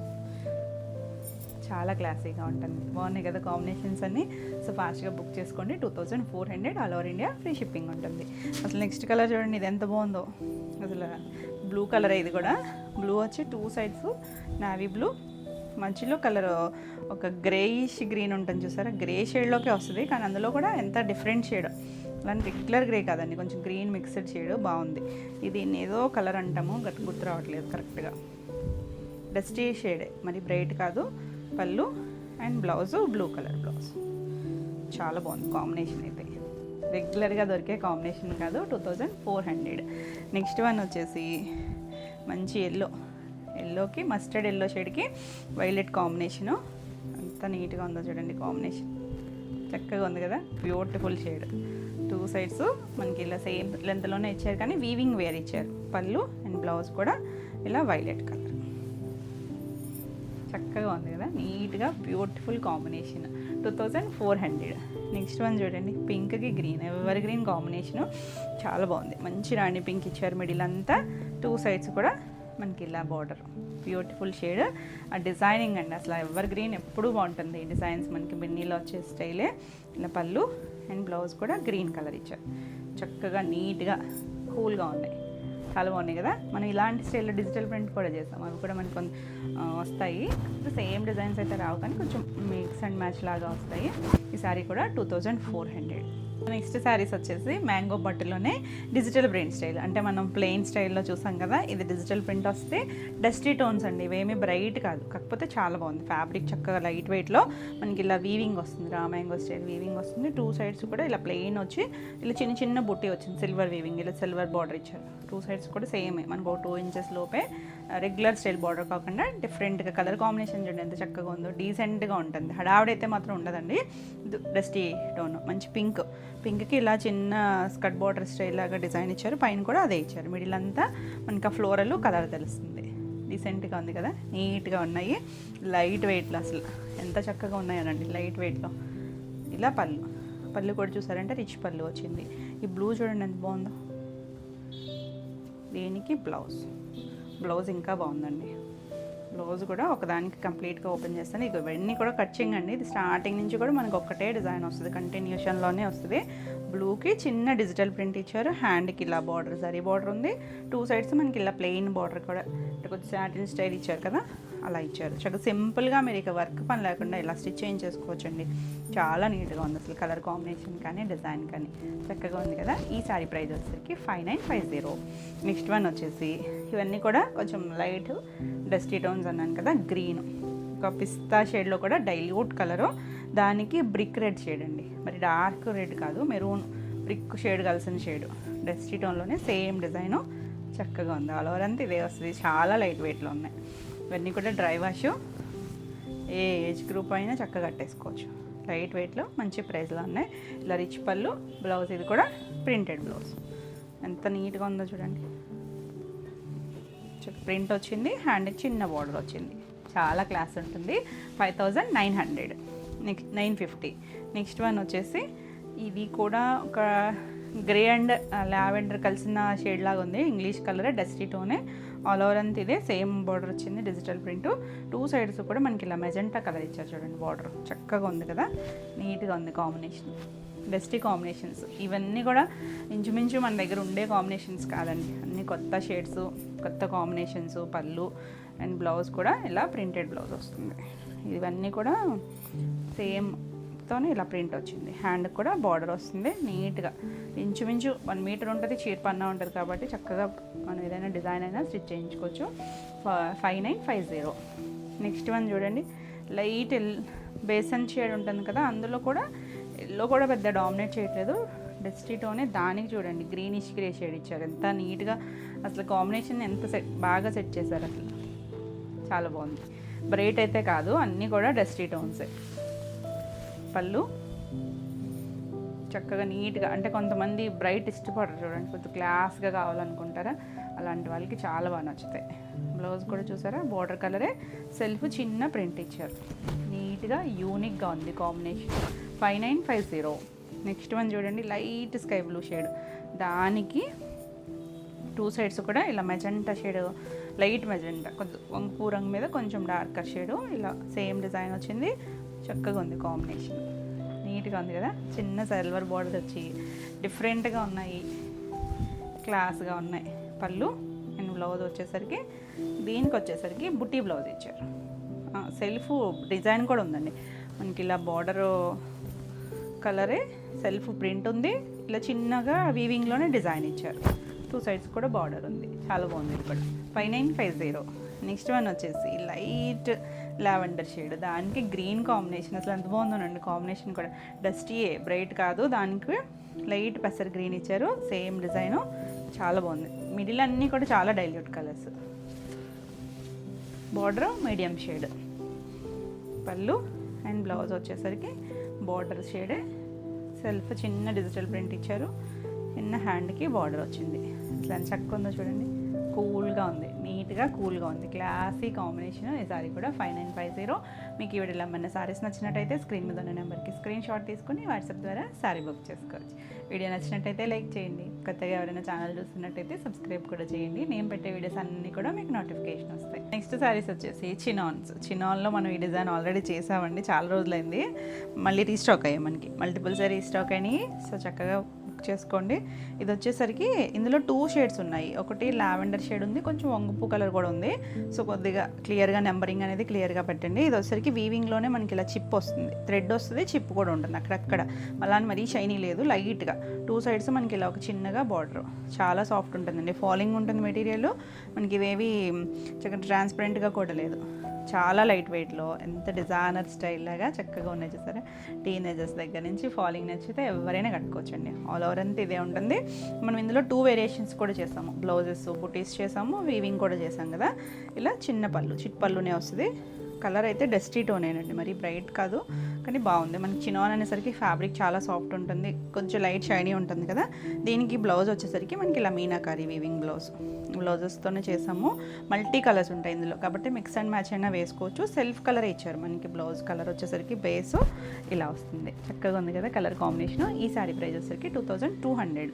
A: చాలా క్లాసీగా ఉంటుంది. బాగున్నాయి కదా కాంబినేషన్స్ అన్నీ. సో ఫాస్ట్గా బుక్ చేసుకోండి. 2400 all over India, free shipping ఉంటుంది. అసలు నెక్స్ట్ కలర్ చూడండి, ఇది ఎంత బాగుందో. అసలు బ్లూ కలర్ ఇది కూడా. బ్లూ వచ్చి 2 సైడ్స్ నావీ బ్లూ, మధ్యలో కలర్ ఒక గ్రేయిష్ గ్రీన్ ఉంటుంది చూసారా, గ్రే షేడ్లోకే వస్తుంది. కానీ అందులో కూడా ఎంత డిఫరెంట్ షేడ్, అలాంటి రెగ్యులర్ గ్రే కాదండి, కొంచెం గ్రీన్ మిక్స్డ్ షేడ్ బాగుంది. ఇది ఏదో కలర్ అంటాము, గుర్తు రావట్లేదు కరెక్ట్గా. డస్టీ షేడే, మరి బ్రైట్ కాదు. పళ్ళు and blouse blue colour blouse. చాలా బాగుంది కాంబినేషన్ అయితే, రెగ్యులర్గా దొరికే కాంబినేషన్ కాదు. 2400. నెక్స్ట్ వన్ వచ్చేసి మంచి ఎల్లోకి మస్టర్డ్ ఎల్లో షేడ్కి వైలెట్ కాంబినేషను. అంత నీట్గా ఉందో చూడండి కాంబినేషన్, చక్కగా ఉంది కదా, బ్యూటిఫుల్ షేడ్. 2 సైడ్స్ మనకి ఇలా సేమ్ లెంత్లోనే ఇచ్చారు, కానీ వీవింగ్ వేర్ ఇచ్చారు. పళ్ళు అండ్ బ్లౌజ్ కూడా ఇలా వైలెట్ కలర్, చక్కగా ఉంది కదా, నీట్గా బ్యూటిఫుల్ కాంబినేషన్. 2400. నెక్స్ట్ వన్ చూడండి, పింక్కి గ్రీన్, ఎవర్ గ్రీన్ కాంబినేషను, చాలా బాగుంది. మంచి రాణి పింక్ ఇచ్చారు మిడిల్ అంతా, 2 సైడ్స్ కూడా మనకి ఇలా బార్డర్, బ్యూటిఫుల్ షేడ్. ఆ డిజైనింగ్ అండి అసలు ఎవర్ గ్రీన్ ఎప్పుడూ బాగుంటుంది. ఈ డిజైన్స్ మనకి బిన్నీలో వచ్చే స్టైలే. ఇలా పళ్ళు అండ్ బ్లౌజ్ కూడా గ్రీన్ కలర్ ఇచ్చారు, చక్కగా నీట్గా కూల్గా ఉన్నాయి, చాలా బాగున్నాయి కదా. మనం ఇలాంటి స్టైల్లో డిజిటల్ ప్రింట్ కూడా చేస్తాం, అవి కూడా మనకు వస్తాయి. సేమ్ డిజైన్స్ అయితే రావు, కానీ కొంచెం మిక్స్ అండ్ మ్యాచ్ లాగా వస్తాయి. ఈ సారీ కూడా 2400. నెక్స్ట్ శారీస్ వచ్చేసి మ్యాంగో పట్టులోనే డిజిటల్ ప్రింట్ స్టైల్, అంటే మనం ప్లెయిన్ స్టైల్లో చూసాం కదా, ఇది డిజిటల్ ప్రింట్ వస్తే డస్టీ టోన్స్ అండి, ఇవేమీ బ్రైట్ కాదు, కాకపోతే చాలా బాగుంది. ఫ్యాబ్రిక్ చక్కగా లైట్ వెయిట్లో మనకి ఇలా వీవింగ్ వస్తుంది, రా మ్యాంగో స్టైల్ వీవింగ్ వస్తుంది. 2 సైడ్స్ కూడా ఇలా ప్లెయిన్ వచ్చి ఇలా చిన్న చిన్న బుట్టి వచ్చింది, సిల్వర్ వీవింగ్, ఇలా సిల్వర్ బార్డర్ ఇచ్చారు. 2 సైడ్స్ కూడా సేమే మనకు 2 ఇంచెస్ లోపే, రెగ్యులర్ స్టైల్ బార్డర్ కాకుండా డిఫరెంట్గా. కలర్ కాంబినేషన్ చూడండి ఎంత చక్కగా ఉందో, డీసెంట్గా ఉంటుంది, హడావిడైతే మాత్రం ఉండదండి. డస్టీ టోన్, మంచి పింక్కి ఇలా చిన్న స్కర్ట్ బార్డర్ స్టైల్ లాగా డిజైన్ ఇచ్చారు, పైన కూడా అదే ఇచ్చారు. మిడిల్ అంతా మనకి ఆ ఫ్లోరల్ కలర్ తెలుస్తుంది, డీసెంట్గా ఉంది కదా, నీట్గా ఉన్నాయి. లైట్ వెయిట్లో అసలు ఎంత చక్కగా ఉన్నాయనండి, లైట్ వెయిట్లో. ఇలా పళ్ళు కూడా చూసారంటే రిచ్ పళ్ళు వచ్చింది. ఈ బ్లూ చూడండి ఎంత బాగుందో. దీనికి బ్లౌజ్ ఇంకా బాగుందండి. బ్లౌజ్ కూడా ఒకదానికి కంప్లీట్గా ఓపెన్ చేస్తాను. ఇక ఇవన్నీ కూడా కట్చింగ్ అండి, ఇది స్టార్టింగ్ నుంచి కూడా మనకు ఒక్కటే డిజైన్ వస్తుంది, కంటిన్యూషన్లోనే వస్తుంది. బ్లూకి చిన్న డిజిటల్ ప్రింట్ ఇచ్చారు, హ్యాండ్కి ఇలా బార్డర్ జరీ బార్డర్ ఉంది. 2 సైడ్స్ మనకి ఇలా ప్లెయిన్ బార్డర్ కూడా కొంచెం సాటిన్ స్టైల్ ఇచ్చారు కదా, అలా ఇచ్చారు. చక్కగా సింపుల్గా మీరు ఇక వర్క్ పని లేకుండా ఇలా స్టిచ్ చేయించేసుకోవచ్చండి. చాలా నీట్గా ఉంది అసలు, కలర్ కాంబినేషన్ కానీ డిజైన్ కానీ చక్కగా ఉంది కదా. ఈ సారీ ప్రైస్ వచ్చేసరికి 5950. నెక్స్ట్ వన్ వచ్చేసి ఇవన్నీ కూడా కొంచెం లైట్ డస్టీ టోన్స్ అన్నాను కదా, గ్రీన్, ఒక పిస్తా షేడ్లో కూడా డైల్యూట్ కలరు, దానికి బ్రిక్ రెడ్ షేడ్ అండి, మరి డార్క్ రెడ్ కాదు, మెరూన్ బ్రిక్ షేడ్ కలిసిన షేడ్, డస్టీ టోన్లోనే సేమ్ డిజైను, చక్కగా ఉంది. ఆల్ ఓవర్ అంతా ఇదే వస్తుంది, చాలా లైట్ వెయిట్లో ఉన్నాయి. ఇవన్నీ కూడా డ్రై వాష్, ఏ ఏజ్ గ్రూప్ అయినా చక్కగా కట్టేసుకోవచ్చు. లైట్ వెయిట్లో మంచి ప్రైస్లో ఉన్నాయి. ఇలా రిచ్ పళ్ళు, బ్లౌజ్ ఇది కూడా ప్రింటెడ్ బ్లౌజ్, ఎంత నీట్గా ఉందో చూడండి, ప్రింట్ వచ్చింది, హ్యాండ్కి చిన్న బార్డర్ వచ్చింది, చాలా క్లాస్ ఉంటుంది. 5900. 950. నెక్స్ట్ వన్ వచ్చేసి ఇది కూడా ఒక గ్రే అండ్ లావెండర్ కలిసిన షేడ్ లాగా ఉంది, ఇంగ్లీష్ కలర్ డస్టీ టోనే, ఆల్ ఓవర్ అంతా ఇదే సేమ్ బార్డర్ వచ్చింది, డిజిటల్ ప్రింట్. 2 సైడ్స్ కూడా మనకి ఇలా మెజెంటా కలర్ ఇచ్చారు చూడండి, బార్డర్ చక్కగా ఉంది కదా, నీట్గా ఉంది కాంబినేషన్. బెస్ట్ కాంబినేషన్స్ ఇవన్నీ కూడా ఇంచుమించు మన దగ్గర ఉండే కాంబినేషన్స్ కాదండి, అన్ని కొత్త షేడ్స్, కొత్త కాంబినేషన్స్. పళ్ళు అండ్ బ్లౌజ్ కూడా ఇలా ప్రింటెడ్ బ్లౌజ్ వస్తుంది. ఇవన్నీ కూడా సేమ్తోనే ఇలా ప్రింట్ వచ్చింది, హ్యాండ్కి కూడా బార్డర్ వస్తుంది నీట్గా. ఇంచుమించు 1 మీటర్ ఉంటుంది, చీర పన్నా ఉంటుంది కాబట్టి చక్కగా మనం ఏదైనా డిజైన్ అయినా స్టిచ్ చేయించుకోవచ్చు. 5950. నెక్స్ట్ వన్ చూడండి, లైట్ బేసన్ షేడ్ ఉంటుంది కదా, అందులో కూడా ఎల్లో కూడా పెద్ద డామినేట్ చేయట్లేదు, డస్టీ టోనే, దానికి చూడండి గ్రీనిష్ గ్రే షేడ్ ఇచ్చారు, ఎంత నీట్గా అసలు కాంబినేషన్ ఎంత బాగా సెట్ చేశారు, అసలు చాలా బాగుంది. బ్రైట్ అయితే కాదు, అన్నీ కూడా డస్టీ టోన్సే. పళ్ళు చక్కగా నీట్గా, అంటే కొంతమంది బ్రైట్ ఇష్టపడరు చూడండి, కొంచెం క్లాస్గా కావాలనుకుంటారా, అలాంటి వాళ్ళకి చాలా బాగా నచ్చుతాయి. బ్లౌజ్ కూడా చూసారా, బార్డర్ కలరే, సెల్ఫ్ చిన్న ప్రింట్ ఇచ్చారు, నీట్గా యూనిక్గా ఉంది కాంబినేషన్. 5950. నెక్స్ట్ వన్ చూడండి, లైట్ స్కై బ్లూ షేడ్, దానికి 2 సైడ్స్ కూడా ఇలా మెజెంటా షేడ్, లైట్ మెజెంటా, కొంచెం వంపు రంగు మీద కొంచెం డార్కర్ షేడు, ఇలా సేమ్ డిజైన్ వచ్చింది, చక్కగా ఉంది కాంబినేషన్, నీట్గా ఉంది కదా. చిన్న సిల్వర్ బార్డర్ వచ్చి డిఫరెంట్గా ఉన్నాయి, క్లాస్గా ఉన్నాయి. పళ్ళు అండ్ బ్లౌజ్ వచ్చేసరికి దీనికి వచ్చేసరికి బుట్టి బ్లౌజ్ ఇచ్చారు. సెల్ఫ్ డిజైన్ కూడా ఉందండి మనకి, ఇలా బార్డరు కలరే సెల్ఫ్ ప్రింట్ ఉంది, ఇలా చిన్నగా వీవింగ్లోనే డిజైన్ ఇచ్చారు. 2 సైడ్స్ కూడా బార్డర్ ఉంది, చాలా బాగుంది. ఇది కూడా 5950. నెక్స్ట్ వన్ వచ్చేసి లైట్ లావెండర్ షేడ్, దానికి గ్రీన్ కాంబినేషన్, అసలు ఎంత బాగుందోనండి కాంబినేషన్ కూడా. డస్టీయే, బ్రైట్ కాదు, దానికి లైట్ పెసర్ గ్రీన్ ఇచ్చారు, సేమ్ డిజైను, చాలా బాగుంది. మిడిల్ అన్నీ కూడా చాలా dilute colours. Border medium shade, పళ్ళు అండ్ బ్లౌజ్ వచ్చేసరికి బార్డర్ షేడే, సెల్ఫ్ చిన్న డిజిటల్ ప్రింట్ ఇచ్చారు, చిన్న హ్యాండ్కి బార్డర్ వచ్చింది. అసలు ఎంత చక్కగా ఉందో చూడండి, కూల్గా ఉంది, నీట్గా కూల్గా ఉంది, క్లాసీ కాంబినేషన్. ఈ సారీ కూడా 5950. మీకు ఈ వీడియోలో మన సారీస్ నచ్చినట్టయితే స్క్రీన్ మీద ఉన్న నెంబర్కి స్క్రీన్ షాట్ తీసుకుని వాట్సాప్ ద్వారా సారీ బుక్ చేసుకోవచ్చు. వీడియో నచ్చినట్టయితే లైక్ చేయండి, కొత్తగా ఎవరైనా ఛానల్ చూస్తున్నట్టయితే సబ్స్క్రైబ్ కూడా చేయండి. నేను పెట్టే వీడియోస్ అన్నీ కూడా మీకు నోటిఫికేషన్ వస్తాయి. నెక్స్ట్ సారీస్ వచ్చేసి చినాన్లో మనం ఈ డిజైన్ ఆల్రెడీ చేసామండి, చాలా రోజులైంది, మళ్ళీ రీస్టాక్ అయ్యాయి, మనకి మల్టిపుల్స్ రీస్టాక్ అయినాయి. సో చక్కగా చేసుకోండి. ఇది వచ్చేసరికి ఇందులో 2 షేడ్స్ ఉన్నాయి, ఒకటి లావెండర్ షేడ్ ఉంది, కొంచెం వంగుపు కలర్ కూడా ఉంది. సో కొద్దిగా క్లియర్గా నెంబరింగ్ అనేది క్లియర్గా పెట్టండి. ఇది వచ్చేసరికి వీవింగ్లోనే మనకి ఇలా చిప్ వస్తుంది, థ్రెడ్ వస్తుంది, చిప్ కూడా ఉంటుంది అక్కడక్కడ, అలా మరీ షైనీ లేదు, లైట్గా 2 సైడ్స్ మనకి ఇలా ఒక చిన్నగా బార్డర్, చాలా సాఫ్ట్ ఉంటుందండి, ఫాలింగ్ ఉంటుంది మెటీరియల్, మనకి ఇవేవి చక్కగా ట్రాన్స్పరెంట్గా కూడా లేదు, చాలా లైట్ వెయిట్లో, ఎంత డిజైనర్ స్టైల్ లాగా చక్కగా ఉన్నాయి చూసారా. టీనేజర్స్ దగ్గర నుంచి ఫాలింగ్ నచ్చితే ఎవరైనా కట్టుకోవచ్చండి, ఆల్ ఓవర్ అంతా ఇదే ఉంటుంది. మనం ఇందులో 2 వేరియేషన్స్ కూడా చేసాము, బ్లౌజెస్ బుటీస్ చేసాము, వీవింగ్ కూడా చేసాం కదా. ఇలా చిన్న పళ్ళు, చిట్ పళ్ళునే వస్తుంది. కలర్ అయితే డస్టీ టోనేనండి, మరి బ్రైట్ కాదు, కానీ బాగుంది. మనకి చినాన్ అనేసరికి ఫ్యాబ్రిక్ చాలా సాఫ్ట్ ఉంటుంది, కొంచెం లైట్ షైనీ ఉంటుంది కదా. దీనికి బ్లౌజ్ వచ్చేసరికి మనకి ఇలా మీనాకారి వీవింగ్ బ్లౌజెస్తోనే చేసాము. మల్టీ కలర్స్ ఉంటాయి ఇందులో, కాబట్టి మిక్స్ అండ్ మ్యాచ్ అయినా వేసుకోవచ్చు. సెల్ఫ్ కలర్ ఇచ్చారు మనకి, బ్లౌజ్ కలర్ వచ్చేసరికి బేస్ ఇలా వస్తుంది, చక్కగా ఉంది కదా కలర్ కాంబినేషన్. ఈ సారీ ప్రైస్ వచ్చేసరికి 2200.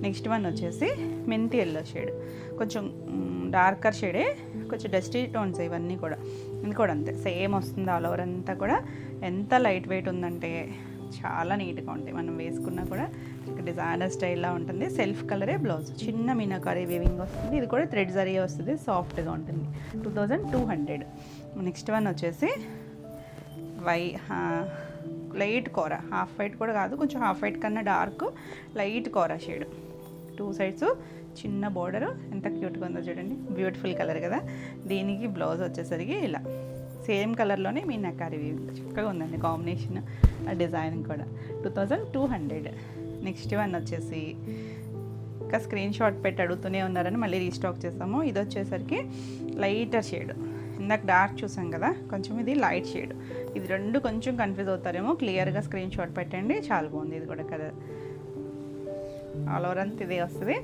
A: నెక్స్ట్ వన్ వచ్చేసి మెంతి ఎల్లో షేడ్, కొంచెం డార్కర్ షేడే, కొంచెం డస్టీ టోన్స్ ఇవన్నీ కూడా. ఇది కూడా అంతే సేమ్ వస్తుంది, ఆల్ ఓవర్ అంతా కూడా. ఎంత లైట్ వెయిట్ ఉందంటే చాలా నీట్గా ఉంటాయి, మనం వేసుకున్నా కూడా డిజైనర్ స్టైల్లో ఉంటుంది. సెల్ఫ్ కలరే బ్లౌజ్, చిన్న మీనాకారి వీవింగ్ వస్తుంది, ఇది కూడా థ్రెడ్ జరీ వస్తుంది, సాఫ్ట్గా ఉంటుంది. 2200. నెక్స్ట్ వన్ వచ్చేసి లైట్ కోర, హాఫ్ వైట్ కూడా కాదు, కొంచెం హాఫ్ వైట్ కన్నా డార్క్ లైట్ కోర షేడ్, 2 సైడ్స్ చిన్న బోర్డరు, ఎంత క్యూట్గా ఉందో చూడండి, బ్యూటిఫుల్ కలర్ కదా. దీనికి బ్లౌజ్ వచ్చేసరికి ఇలా సేమ్ కలర్లోనే మీ నకారి వీవింగ్, చక్కగా ఉందండి కాంబినేషన్, డిజైన్ కూడా. 2200. నెక్స్ట్ వన్ వచ్చేసి ఇంకా స్క్రీన్ షాట్ పెట్టి అడుగుతూనే ఉన్నారని మళ్ళీ రీస్టాక్ చేస్తాము. ఇది వచ్చేసరికి లైటర్ షేడ్, ఇందాక డార్క్ చూసాం కదా, కొంచెం ఇది లైట్ షేడ్. ఇది 2 కొంచెం కన్ఫ్యూజ్ అవుతారేమో, క్లియర్గా స్క్రీన్ షాట్ పెట్టండి, చాలా బాగుంది. ఇది కూడా కలర్ ఆల్ ఓవర్ అంతా ఇదే వస్తుంది.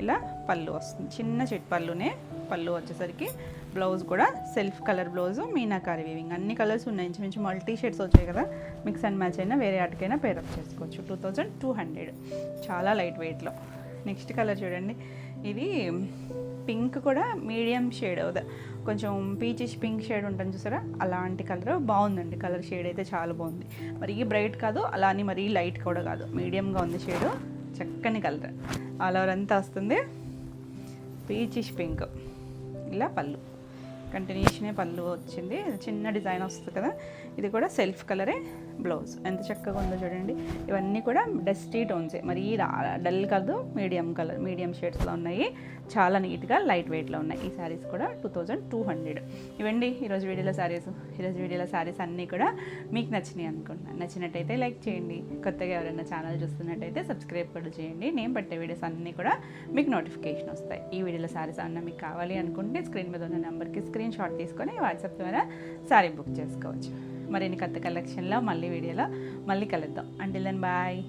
A: ఇలా పళ్ళు వస్తుంది, చిన్న చిట్ పళ్ళునే, పళ్ళు వచ్చేసరికి బ్లౌజ్ కూడా self colour blouse, meenakari weaving, అన్ని కలర్స్ ఉన్నాయి, ఇంచుమించు మల్టీ షేడ్స్ వచ్చాయి కదా, మిక్స్ అండ్ మ్యాచ్ అయినా వేరే ఆటకైనా పేరప్ చేసుకోవచ్చు. 2200, చాలా లైట్ వెయిట్లో. నెక్స్ట్ కలర్ చూడండి, ఇది పింక్ కూడా మీడియం షేడ్, కొంచెం పీచిష్ పింక్ షేడ్ ఉంటుంది చూసారా, అలాంటి కలర్ బాగుందండి. కలర్ షేడ్ అయితే చాలా బాగుంది, మరీ బ్రైట్ కాదు, అలా అని మరీ లైట్ కూడా కాదు, మీడియంగా ఉంది షేడు, చక్కని కలర్, ఆల్ ఓవర్ అంతా వస్తుంది. పీచిష్ పింక్, ఇలా పళ్ళు కంటిన్యూషనే పళ్ళు వచ్చింది, చిన్న డిజైన్ వస్తుంది కదా. ఇది కూడా సెల్ఫ్ కలరే బ్లౌజ్, ఎంత చక్కగా ఉందో చూడండి. ఇవన్నీ కూడా డస్టీ టోన్సే, మరి డల్ కాదు, మీడియం కలర్, మీడియం షేడ్స్లో ఉన్నాయి, చాలా నీట్గా లైట్ వెయిట్లో ఉన్నాయి. ఈ శారీస్ కూడా 2200. ఇవండి ఈరోజు వీడియోలో శారీస్. ఈరోజు వీడియోలో శారీస్ అన్నీ కూడా మీకు నచ్చినాయి అనుకుంటున్నాను. నచ్చినట్టయితే లైక్ చేయండి, కొత్తగా ఎవరైనా ఛానల్ చూస్తున్నట్టయితే సబ్స్క్రైబ్ కూడా చేయండి. నేను పెట్టే వీడియోస్ అన్నీ కూడా మీకు నోటిఫికేషన్ వస్తాయి. ఈ వీడియోలో శారీస్ అన్న మీకు కావాలి అనుకుంటే స్క్రీన్ మీద ఉన్న నెంబర్కి స్క్రీన్ షాట్ తీసుకొని వాట్సాప్ ద్వారా శారీ బుక్ చేసుకోవచ్చు. మరిన్ని కొత్త కలెక్షన్లో మళ్ళీ వీడియోలో మళ్ళీ కలుద్దాం. Until then bye.